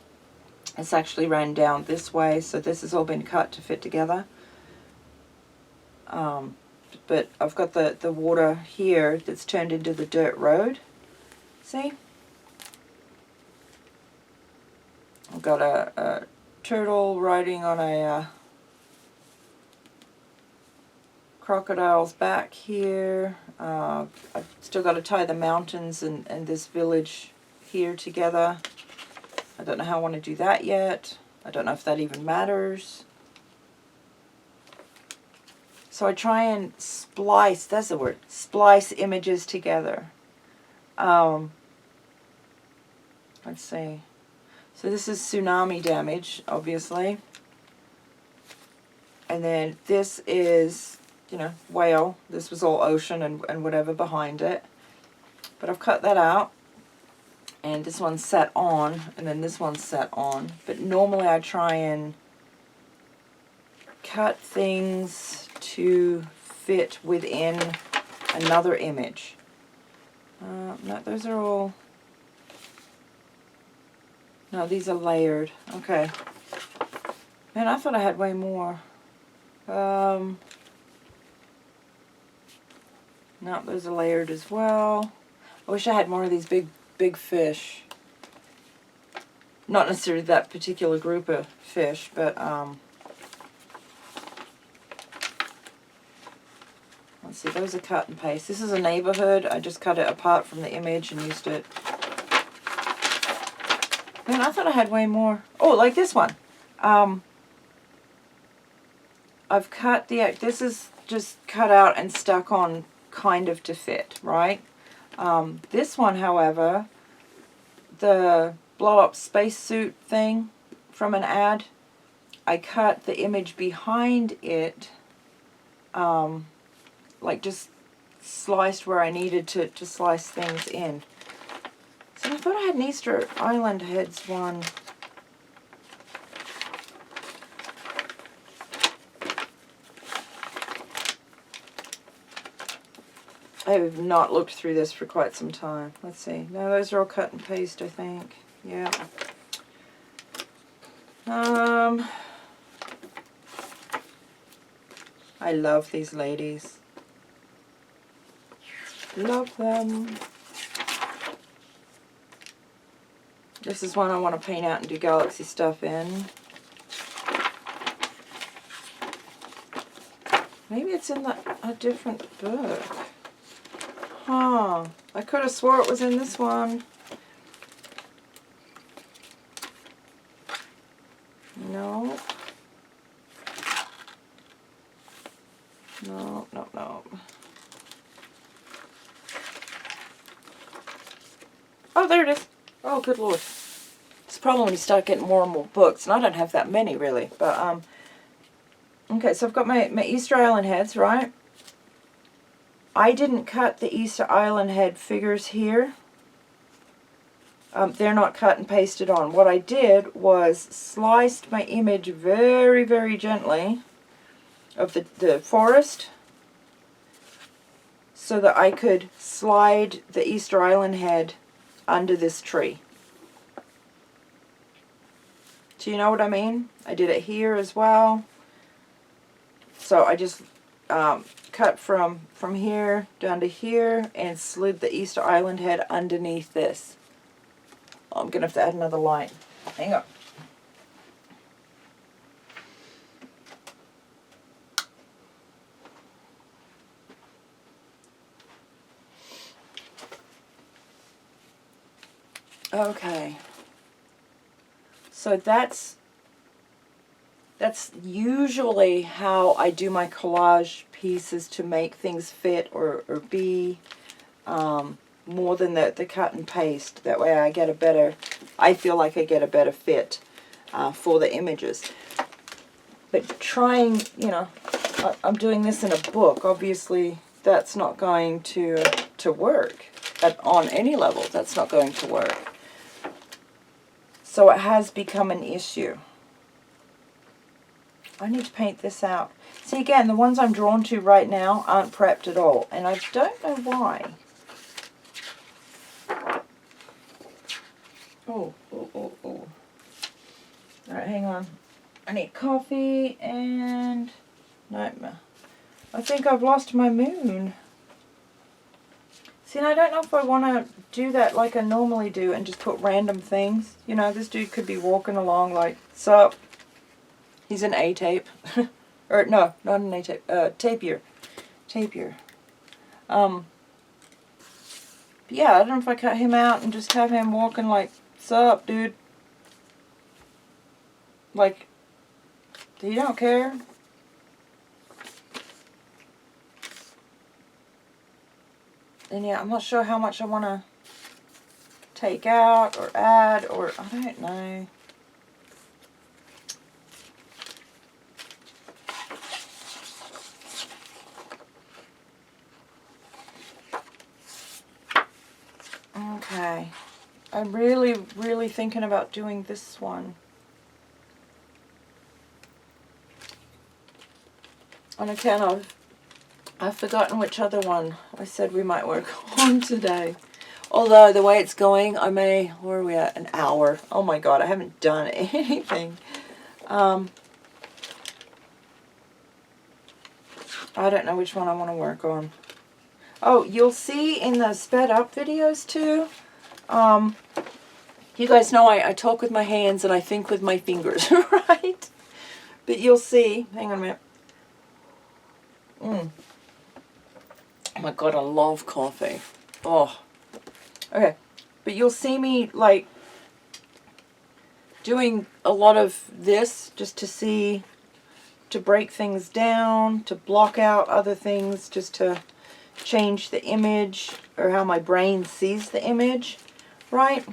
It's actually ran down this way, so this has all been cut to fit together. But I've got the water here that's turned into the dirt road. See? I've got a turtle riding on a crocodile's back here. I've still got to tie the mountains and this village here together. I don't know how I want to do that yet. I don't know if that even matters. So I try and splice, that's the word, splice images together. Let's see. So this is tsunami damage, obviously. And then this is, you know, whale. This was all ocean and whatever behind it. But I've cut that out. And this one's set on, and then this one's set on. But normally I try and cut things to fit within another image. No, those are all... No, these are layered. Okay. Man, I thought I had way more. No, those are layered as well. I wish I had more of these big fish. Not necessarily that particular group of fish, but let's see, those are cut and paste. This is a neighborhood. I just cut it apart from the image and used it. Man, I thought I had way more. Oh, like this one. I've cut this is just cut out and stuck on kind of to fit, right? This one, however, the blow-up spacesuit thing from an ad, I cut the image behind it, like just sliced where I needed to slice things in. So I thought I had an Easter Island heads one. I have not looked through this for quite some time. Let's see. No, those are all cut and paste, I think. Yeah. I love these ladies. Love them. This is one I want to paint out and do galaxy stuff in. Maybe it's in a different book. Huh. I could have swore it was in this one. No. No, no, no. Oh, there it is. Oh, good Lord. It's a problem when you start getting more and more books, and I don't have that many, really. But, okay, so I've got my Easter Island heads, right? I didn't cut the Easter Island head figures here. They're not cut and pasted on. What I did was sliced my image very, very gently of the forest so that I could slide the Easter Island head under this tree. Do you know what I mean? I did it here as well. So I just cut from here down to here and slid the Easter Island head underneath this. Oh, I'm going to have to add another line. Hang on. Okay. So that's usually how I do my collage pieces to make things fit or be more than the cut and paste. That way I get a better, I feel like I get a better fit for the images. But trying, you know, I'm doing this in a book. Obviously that's not going to work on any level. That's not going to work. So it has become an issue. I need to paint this out. See, again, the ones I'm drawn to right now aren't prepped at all, and I don't know why. Oh. All right, hang on. I need coffee and... No, I think I've lost my moon. See, and I don't know if I want to do that like I normally do and just put random things. You know, this dude could be walking along like, sup? He's an A-tape. Or, no, not an A-tape. Tapir. But yeah, I don't know if I cut him out and just have him walking like, sup, dude? Like, he don't care. And yeah, I'm not sure how much I want to take out or add, or I don't know. Okay. I'm really thinking about doing this one. On account of, I've forgotten which other one I said we might work on today. Although, the way it's going, I may, where are we at? An hour. Oh my god, I haven't done anything. I don't know which one I want to work on. Oh, you'll see in the sped up videos too. You guys know I talk with my hands and I think with my fingers, right? But you'll see, hang on a minute. Oh my god, I love coffee. Oh. Okay. But you'll see me like doing a lot of this just to see, to break things down, to block out other things, just to change the image or how my brain sees the image, right?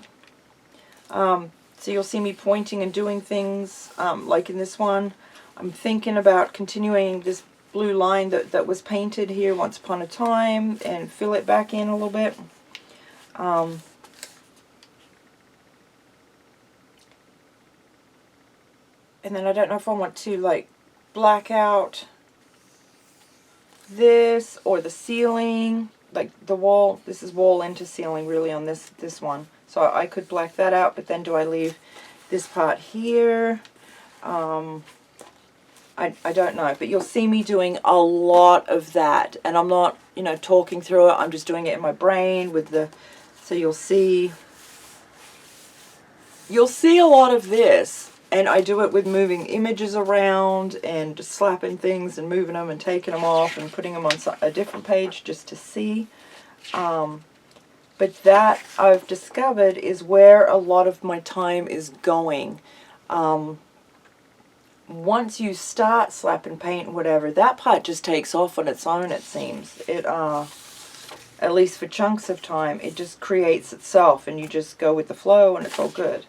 So you'll see me pointing and doing things like in this one. I'm thinking about continuing this blue line that was painted here once upon a time and fill it back in a little bit. And then I don't know if I want to like black out this or the ceiling, like the wall. This is wall into ceiling really on this one. So I could black that out, but then do I leave this part here? I don't know, but you'll see me doing a lot of that, and I'm not, you know, talking through it. I'm just doing it in my brain with the, so you'll see a lot of this, and I do it with moving images around and just slapping things and moving them and taking them off and putting them on a different page just to see. But that, I've discovered, is where a lot of my time is going. Once you start slapping paint and whatever, that part just takes off on its own, it seems. It, at least for chunks of time, it just creates itself and you just go with the flow and it's all good.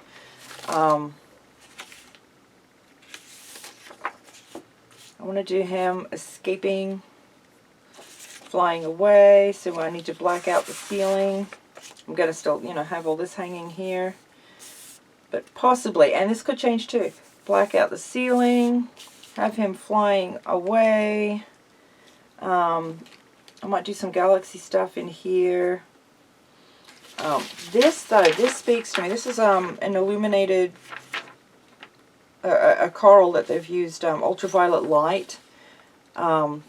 I want to do him escaping, flying away, so I need to black out the ceiling. I'm going to still, you know, have all this hanging here. But possibly, and this could change too, black out the ceiling, have him flying away. I might do some galaxy stuff in here. This though, this speaks to me. This is an illuminated, a coral that they've used ultraviolet light to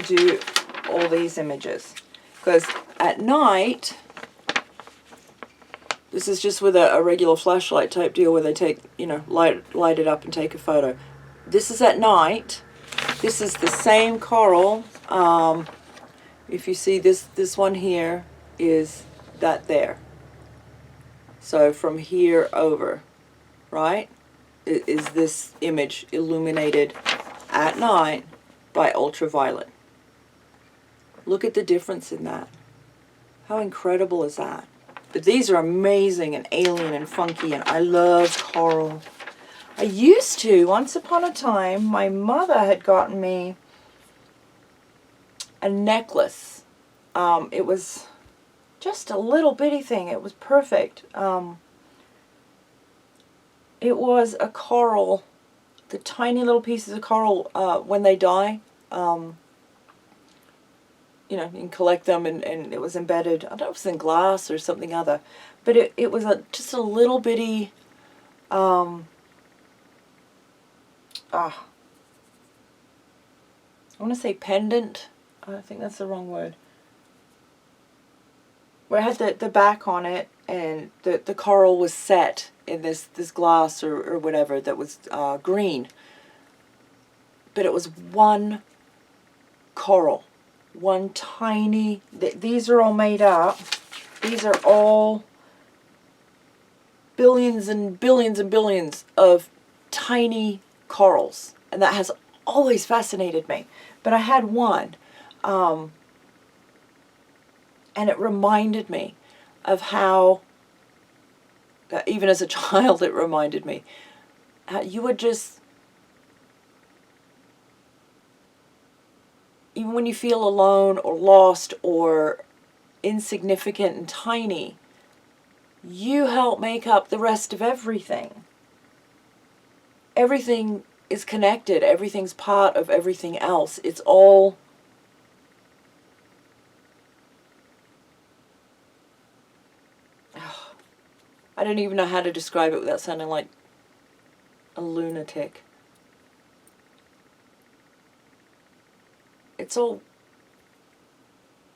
do all these images. Because at night, this is just with a regular flashlight type deal where they take, you know, light it up and take a photo. This is at night. This is the same coral. If you see this one here is that there. So from here over, right, is this image illuminated at night by ultraviolet. Look at the difference in that. How incredible is that? But these are amazing and alien and funky, and I love coral. I used to, once upon a time, my mother had gotten me a necklace. It was just a little bitty thing. It was perfect. It was a coral, the tiny little pieces of coral when they die. You know, you can collect them, and it was embedded, I don't know if it was in glass or something other, but it was just a little bitty, I want to say pendant, I think that's the wrong word, where it had the back on it, and the coral was set in this glass or whatever that was green, but it was one coral. One tiny, these are all made up, these are all billions and billions and billions of tiny corals, and that has always fascinated me. But I had one, and it reminded me of how, even as a child it reminded me, how you would just, even when you feel alone or lost or insignificant and tiny, you help make up the rest of everything. Everything is connected. Everything's part of everything else. It's all I don't even know how to describe it without sounding like a lunatic. It's all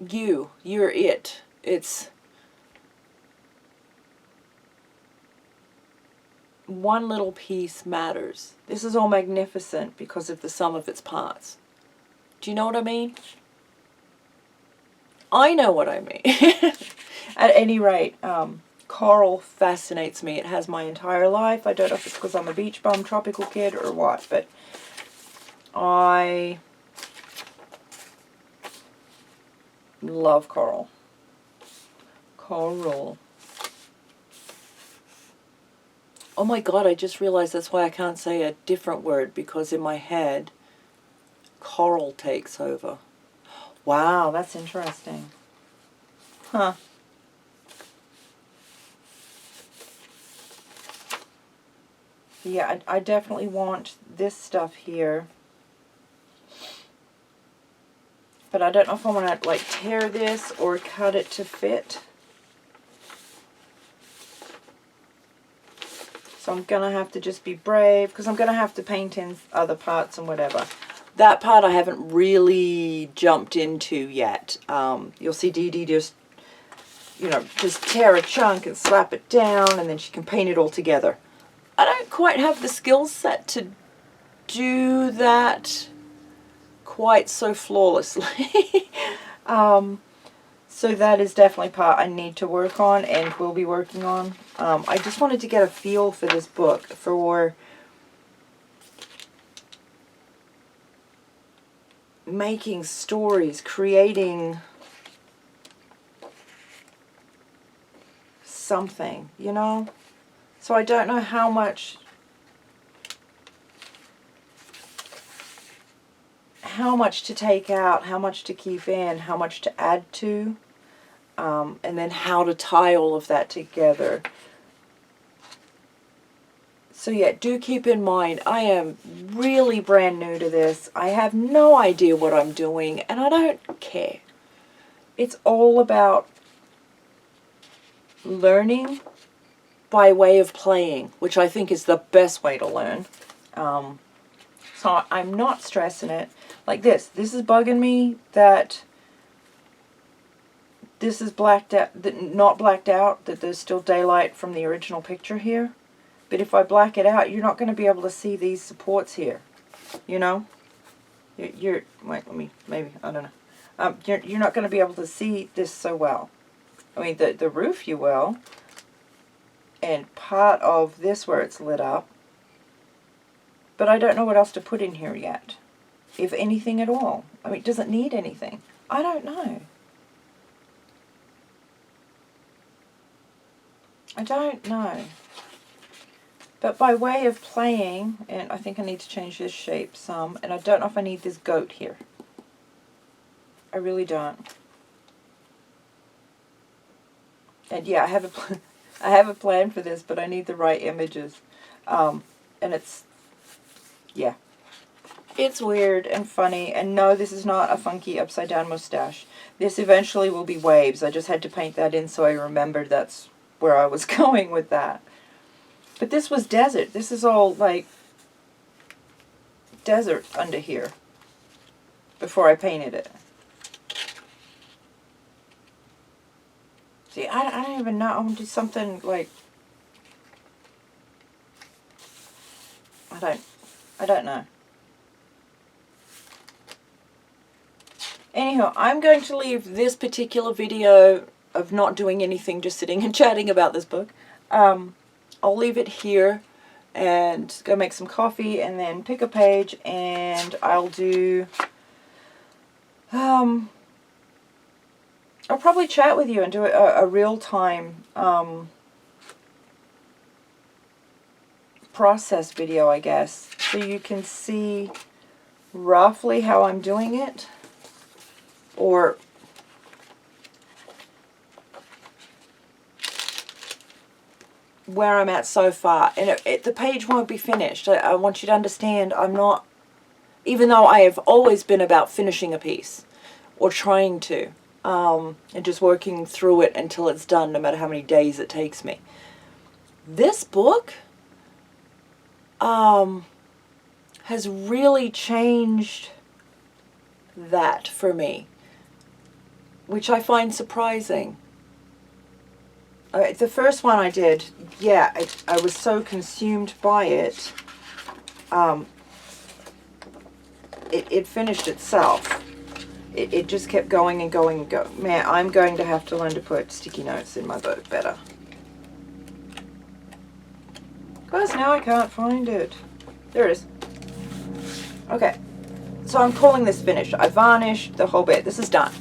you. You're it. It's one little piece matters. This is all magnificent because of the sum of its parts. Do you know what I mean? I know what I mean. At any rate, coral fascinates me. It has my entire life. I don't know if it's because I'm a beach bum, tropical kid, or what, but I love coral. Coral. Oh my God, I just realized that's why I can't say a different word, because in my head, coral takes over. Wow, that's interesting. Huh. Yeah, I definitely want this stuff here. But I don't know if I want to like tear this or cut it to fit. So I'm going to have to just be brave, because I'm going to have to paint in other parts and whatever. That part I haven't really jumped into yet. You'll see Dee Dee just, you know, just tear a chunk and slap it down, and then she can paint it all together. I don't quite have the skill set to do that quite so flawlessly. So that is definitely part I need to work on and will be working on. I just wanted to get a feel for this book, for making stories, creating something, you know? So I don't know how much to take out, how much to keep in, how much to add to, and then how to tie all of that together. So yeah, do keep in mind, I am really brand new to this. I have no idea what I'm doing, and I don't care. It's all about learning by way of playing, which I think is the best way to learn. So I'm not stressing it. Like this is bugging me that this is blacked out, not blacked out, that there's still daylight from the original picture here. But if I black it out, you're not going to be able to see these supports here, you know? Wait, let me, maybe, I don't know. You're not going to be able to see this so well. I mean, the roof you will, and part of this where it's lit up, but I don't know what else to put in here yet, if anything at all. I mean, does it need anything? I don't know. I don't know. But by way of playing, and I think I need to change this shape some, and I don't know if I need this goat here. I really don't. And yeah, I have a plan for this, but I need the right images. And it's, yeah. It's weird and funny, and no, this is not a funky upside down mustache. This eventually will be waves. I just had to paint that in so I remembered that's where I was going with that. But this was desert. This is all like desert under here before I painted it. See, I don't even know. I want to do something like, I don't know. Anyhow, I'm going to leave this particular video of not doing anything, just sitting and chatting about this book. I'll leave it here and go make some coffee and then pick a page, and I'll do, I'll probably chat with you and do a real-time process video, I guess, so you can see roughly how I'm doing it, or where I'm at so far. And the page won't be finished. I want you to understand I'm not, even though I have always been about finishing a piece, or trying to, and just working through it until it's done, no matter how many days it takes me. This book has really changed that for me, which I find surprising. The first one I did, yeah, I was so consumed by it, it finished itself. It just kept going and going and going. Man, I'm going to have to learn to put sticky notes in my book better. Because now I can't find it. There it is. Okay, so I'm calling this finished. I varnished the whole bit. This is done.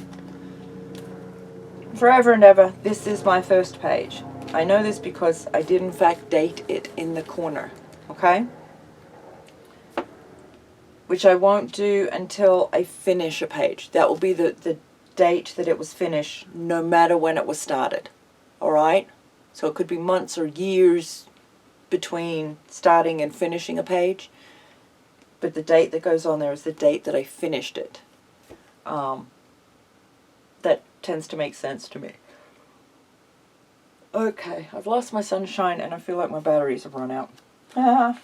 Forever and ever, this is my first page. I know this because I did in fact date it in the corner, okay? Which I won't do until I finish a page. That will be the date that it was finished, no matter when it was started, alright? So it could be months or years between starting and finishing a page, but the date that goes on there is the date that I finished it. That tends to make sense to me. Okay, I've lost my sunshine and I feel like my batteries have run out. But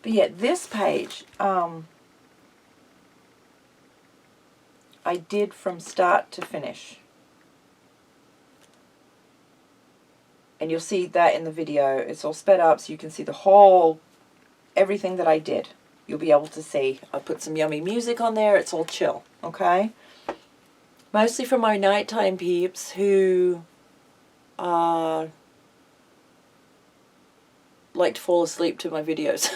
yeah, this page, I did from start to finish. And you'll see that in the video. It's all sped up so you can see the whole, everything that I did. You'll be able to see. I put some yummy music on there. It's all chill, okay? Mostly for my nighttime peeps who like to fall asleep to my videos.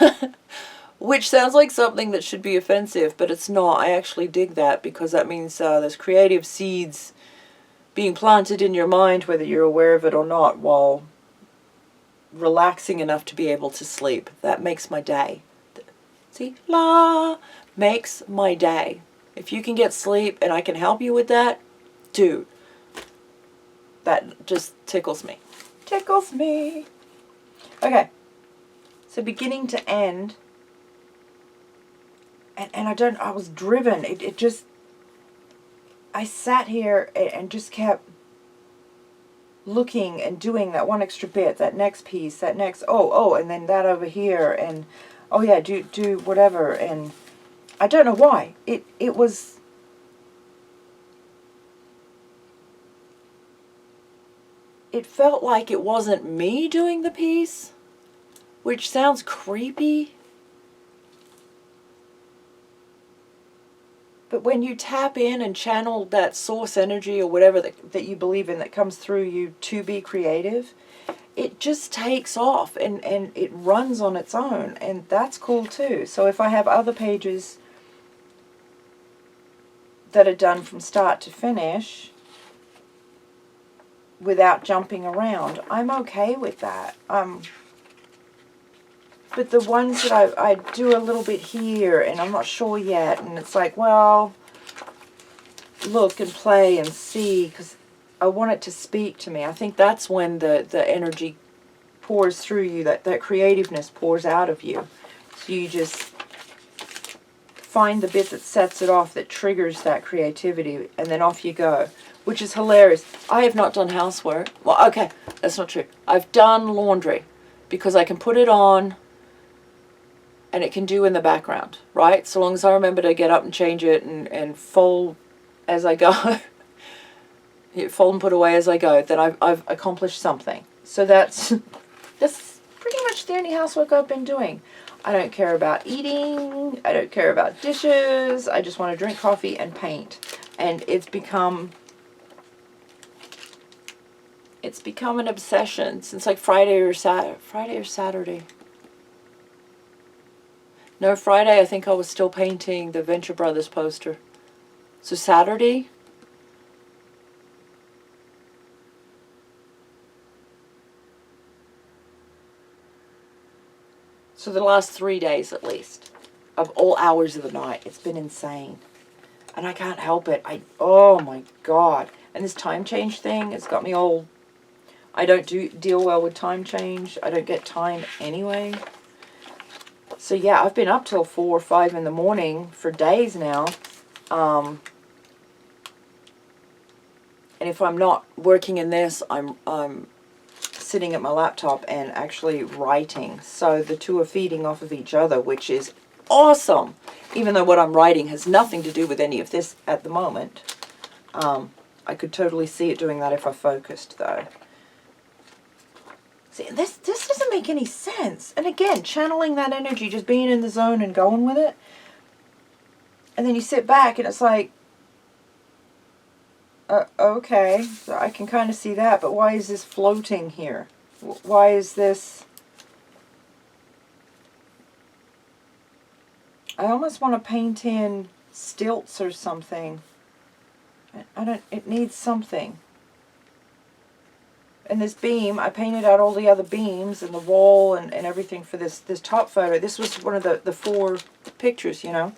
Which sounds like something that should be offensive, but it's not. I actually dig that because that means there's creative seeds being planted in your mind, whether you're aware of it or not, while relaxing enough to be able to sleep. That makes my day. See? La! Makes my day. If you can get sleep and I can help you with that, dude, that just tickles me. Tickles me. Okay. So beginning to end, and I was driven. It just, I sat here and just kept looking and doing that one extra bit, that next piece, that next, oh, and then that over here, and oh yeah, do whatever. And I don't know why. It was, it felt like it wasn't me doing the piece, which sounds creepy. But when you tap in and channel that source energy or whatever that you believe in that comes through you to be creative, it just takes off and it runs on its own. And that's cool too. So if I have other pages that are done from start to finish without jumping around, I'm okay with that. But the ones that I do a little bit here and I'm not sure yet, and it's like, well, look and play and see, because I want it to speak to me. I think that's when the energy pours through you, that creativeness pours out of you. So you just find the bit that sets it off, that triggers that creativity, and then off you go, which is hilarious. I have not done housework. Well, okay, that's not true. I've done laundry because I can put it on and it can do in the background, right? So long as I remember to get up and change it and fold as I go, fold and put away as I go, then I've accomplished something. So that's pretty much the only housework I've been doing. I don't care about eating. I don't care about dishes. I just want to drink coffee and paint. And it's become an obsession since like Friday or Saturday. No, Friday I think I was still painting the Venture Brothers poster. So Saturday, so the last 3 days at least, of all hours of the night, it's been insane. And I can't help it. Oh my God. And this time change thing, it's got me all, I don't deal well with time change. I don't get time anyway. So yeah, I've been up till 4 or 5 in the morning for days now. And if I'm not working in this, I'm sitting at my laptop and actually writing. So the two are feeding off of each other, which is awesome. Even though what I'm writing has nothing to do with any of this at the moment. I could totally see it doing that if I focused though. See, this doesn't make any sense. And again, channeling that energy, just being in the zone and going with it. And then you sit back and it's like, okay, so I can kind of see that, but why is this floating here? Why is this... I almost want to paint in stilts or something. It needs something. And this beam, I painted out all the other beams and the wall and everything for this top photo. This was one of the 4 pictures, you know.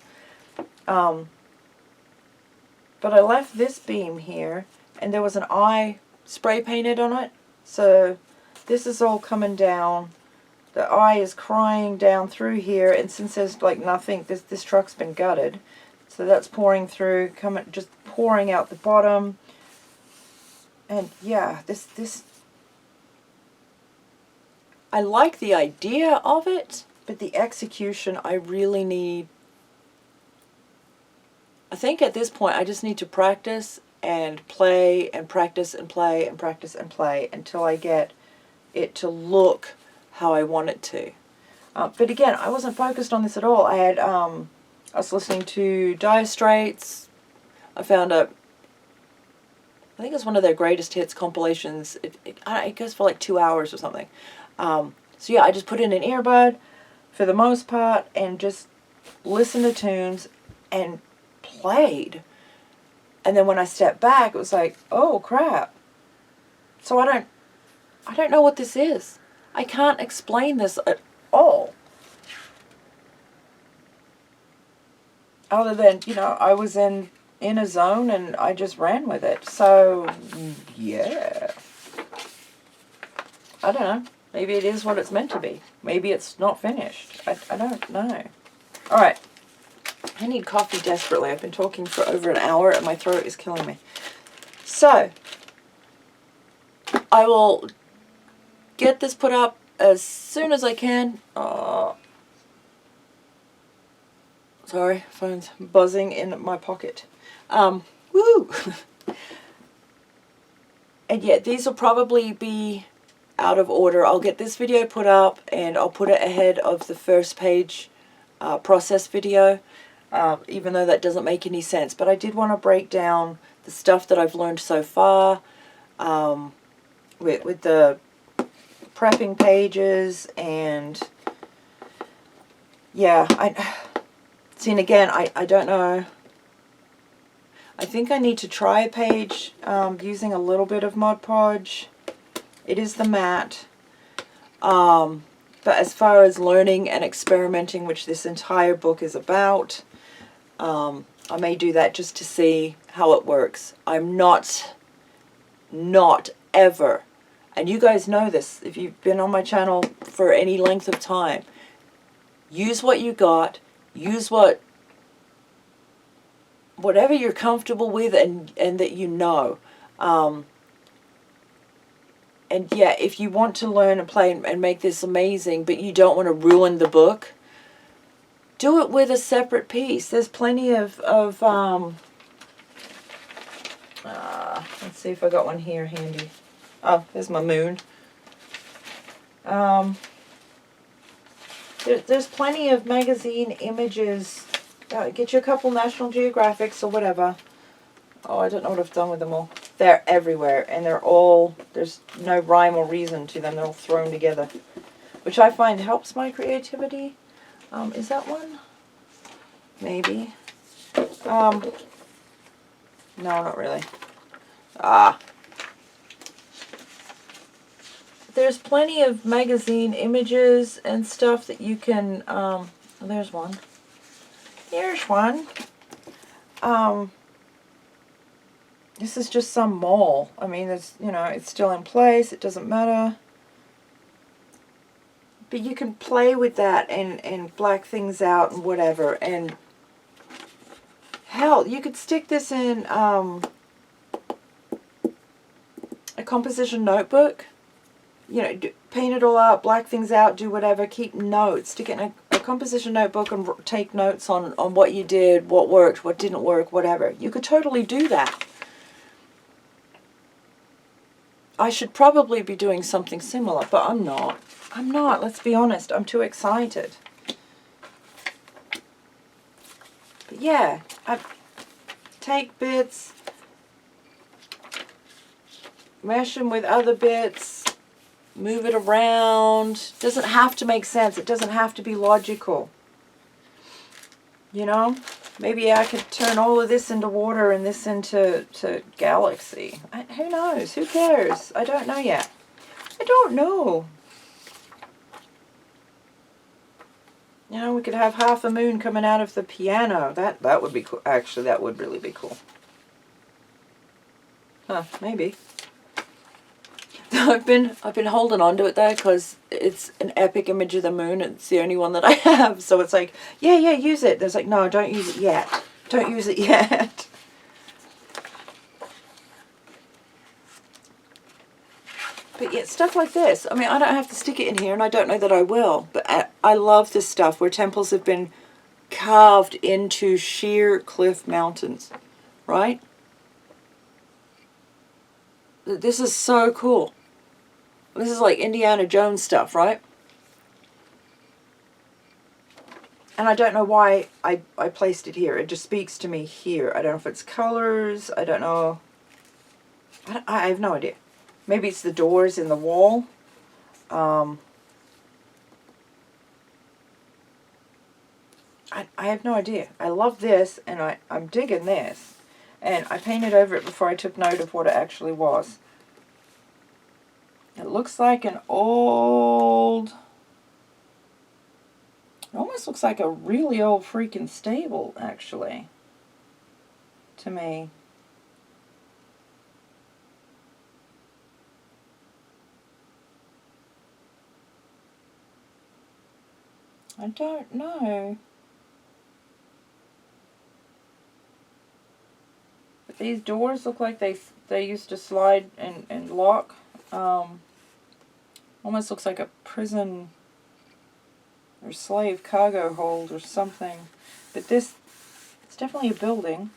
But I left this beam here, and there was an eye spray painted on it. So this is all coming down. The eye is crying down through here, and since there's like nothing, this truck's been gutted. So that's pouring through, just pouring out the bottom. And yeah, this I like the idea of it, but the execution I really need. I think at this point I just need to practice and play and practice and play and practice and play until I get it to look how I want it to. But again, I wasn't focused on this at all. I was listening to Dire Straits. I found I think it's one of their greatest hits compilations. It goes for like 2 hours or something. So yeah, I just put in an earbud for the most part and just listened to tunes and played. And then when I stepped back, it was like, oh crap. So I don't know what this is. I can't explain this at all. Other than, you know, I was in a zone and I just ran with it. So, yeah. I don't know. Maybe it is what it's meant to be. Maybe it's not finished. I don't know. Alright. I need coffee desperately. I've been talking for over an hour and my throat is killing me. So, I will get this put up as soon as I can. Sorry, phone's buzzing in my pocket. Woo! And yeah, these will probably be out of order. I'll get this video put up and I'll put it ahead of the first page process video, even though that doesn't make any sense. But I did want to break down the stuff that I've learned so far with the prepping pages. And yeah, see, and again, I don't know. I think I need to try a page using a little bit of Mod Podge. It is the matte. But as far as learning and experimenting, which this entire book is about, I may do that just to see how it works. I'm not ever, and you guys know this if you've been on my channel for any length of time, use what you got, use whatever you're comfortable with and that you know. And yeah, if you want to learn and play and make this amazing, but you don't want to ruin the book, do it with a separate piece. There's plenty of let's see if I got one here handy. Oh, there's my moon. There's plenty of magazine images. Get you a couple National Geographics or whatever. Oh, I don't know what I've done with them all. They're everywhere, and they're all, there's no rhyme or reason to them. They're all thrown together, which I find helps my creativity. Is that one? Maybe. No, not really. There's plenty of magazine images and stuff that you can, there's one. Here's one. This is just some mole. I mean, it's, you know, it's still in place. It doesn't matter. But you can play with that and black things out and whatever. And hell, you could stick this in a composition notebook. You know, paint it all out, black things out, do whatever, keep notes. Stick it in a composition notebook and take notes on what you did, what worked, what didn't work, whatever. You could totally do that. I should probably be doing something similar, but I'm not. I'm not, let's be honest. I'm too excited. But yeah, I take bits, mesh them with other bits, move it around. Doesn't have to make sense. It doesn't have to be logical. You know? Maybe I could turn all of this into water and this into galaxy. Who knows? Who cares? I don't know yet. I don't know. You know, we could have half a moon coming out of the piano. That would be cool. Actually, that would really be cool. Huh, maybe. I've been holding on to it though, because it's an epic image of the moon. It's the only one that I have, so it's like, yeah, use it. There's like, no, don't use it yet. Don't use it yet. But yeah, stuff like this. I mean, I don't have to stick it in here, and I don't know that I will. But I love this stuff where temples have been carved into sheer cliff mountains, right? This is so cool. This is like Indiana Jones stuff, right? And I don't know why I placed it here. It just speaks to me here. I don't know if it's colors. I don't know. I have no idea. Maybe it's the doors in the wall. I have no idea. I love this, and I'm digging this. And I painted over it before I took note of what it actually was. It looks like an old... It almost looks like a really old freaking stable, actually, to me. I don't know. But these doors look like they used to slide and lock. Almost looks like a prison or slave cargo hold or something. But this, it's definitely a building.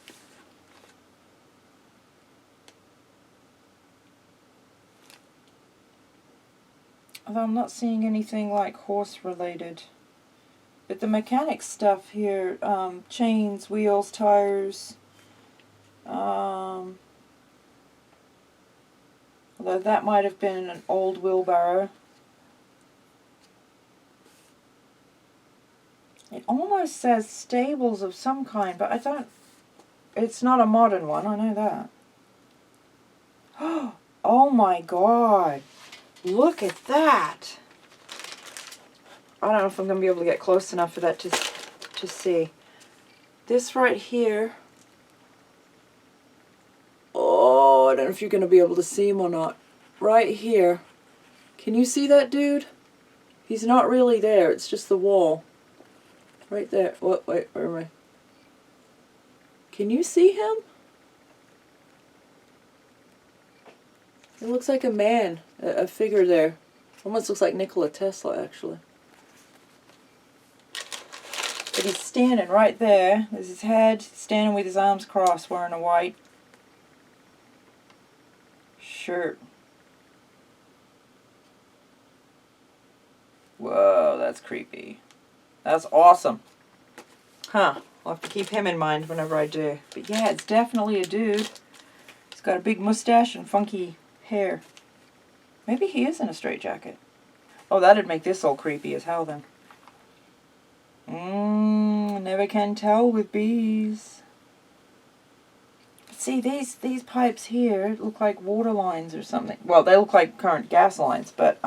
Although I'm not seeing anything like horse related. But the mechanic stuff here, chains, wheels, tires, although that might have been an old wheelbarrow. It almost says stables of some kind, but I don't, it's not a modern one, I know that. Oh my god, look at that. I don't know if I'm going to be able to get close enough for that to see. This right here, oh, I don't know if you're going to be able to see him or not. Right here, can you see that dude? He's not really there, it's just the wall. Right there. What? Wait, where am I? Can you see him? It looks like a man, a figure there. Almost looks like Nikola Tesla, actually. But he's standing right there. There's his head, standing with his arms crossed, wearing a white shirt. Whoa, that's creepy. That's awesome. Huh. I'll have to keep him in mind whenever I do. But yeah, it's definitely a dude. He's got a big mustache and funky hair. Maybe he is in a straitjacket. Oh, that'd make this all creepy as hell then. Never can tell with bees. But see, these pipes here look like water lines or something. Well, they look like current gas lines, but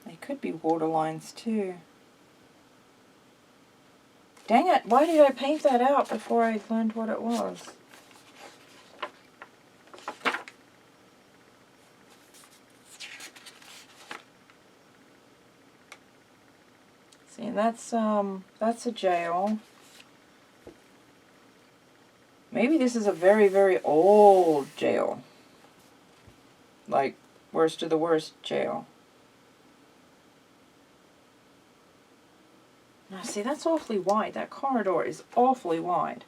they could be water lines too. Dang it, why did I paint that out before I learned what it was? See, and that's a jail. Maybe this is a very, very old jail. Like, worst of the worst jail. Now, see, that's awfully wide. That corridor is awfully wide.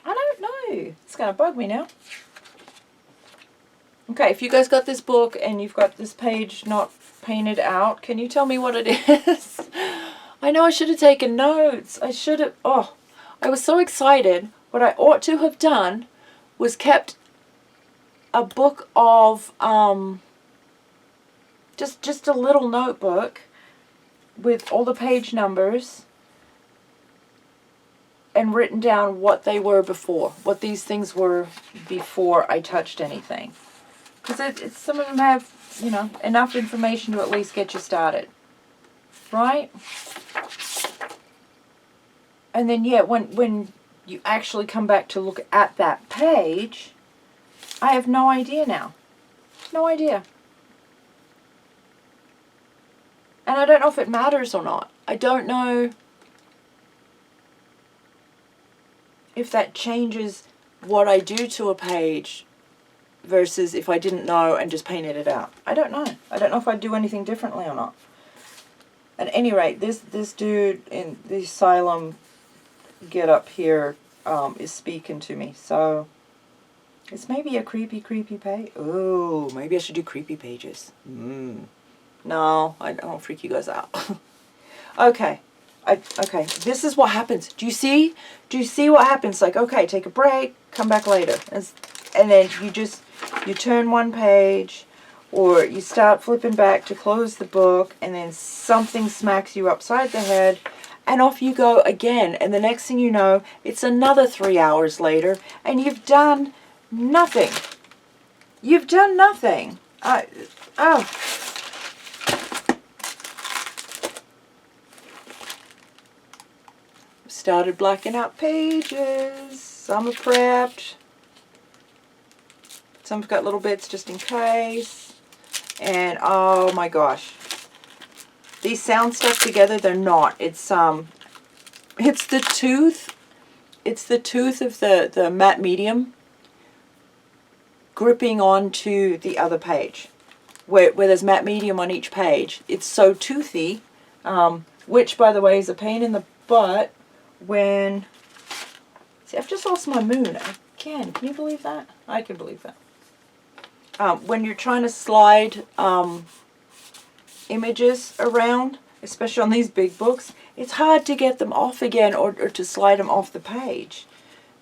I don't know. It's going to bug me now. Okay, if you guys got this book and you've got this page not painted out, can you tell me what it is? I know I should have taken notes. I should have... Oh, I was so excited. What I ought to have done was kept a book of... just a little notebook with all the page numbers and written down what they were before, what these things were before I touched anything. Because some of them have, you know, enough information to at least get you started. Right? And then, yeah, when you actually come back to look at that page, I have no idea now. No idea. And I don't know if it matters or not. I don't know if that changes what I do to a page versus if I didn't know and just painted it out. I don't know. I don't know if I'd do anything differently or not. At any rate, this dude in the asylum get up here is speaking to me. So it's maybe a creepy page. Oh, maybe I should do creepy pages. No, I don't freak you guys out. Okay. Okay, this is what happens. Do you see? Do you see what happens? Like, okay, take a break, come back later. And then you turn one page, or you start flipping back to close the book, and then something smacks you upside the head, and off you go again. And the next thing you know, it's another 3 hours later, and you've done nothing. You've done nothing. Started blacking out pages. Some are prepped. Some's got little bits just in case. And oh my gosh. These sound stuck together, they're not. It's the tooth it's the tooth of the matte medium gripping onto the other page. Where there's matte medium on each page, it's so toothy, which, by the way, is a pain in the butt when... See, I've just lost my moon again. Can you believe that? I can believe that. When you're trying to slide images around, especially on these big books, it's hard to get them off again, or to slide them off the page,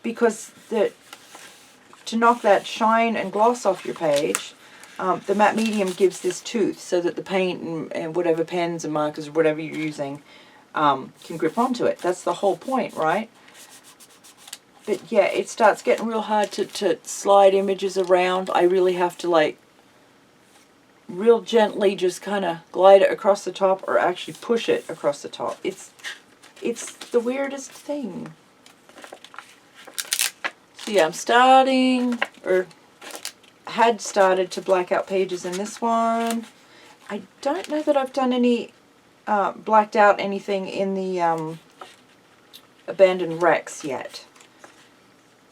because to knock that shine and gloss off your page, the matte medium gives this tooth so that the paint and whatever pens and markers or whatever you're using can grip onto it. That's the whole point, right? But yeah, it starts getting real hard to slide images around. I really have to, like, real gently just kind of glide it across the top, or actually push it across the top. It's the weirdest thing. So yeah, I'm starting, or had started, to black out pages in this one. I don't know that I've done any, blacked out anything in the abandoned RAKs yet.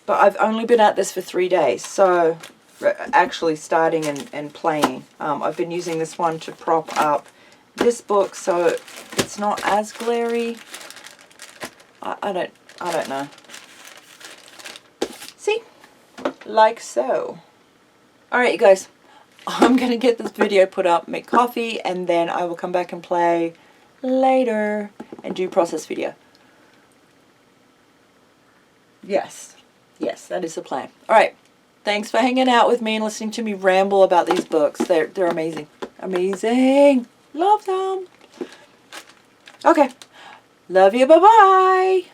But I've only been at this for 3 days, so actually starting and playing. I've been using this one to prop up this book, so it's not as glary. I don't know. See? Like so. Alright, you guys. I'm going to get this video put up, make coffee, and then I will come back and play later and do process video. Yes. Yes, that is the plan. Alright. Thanks for hanging out with me and listening to me ramble about these books. They're amazing. Amazing. Love them. Okay. Love you. Bye-bye.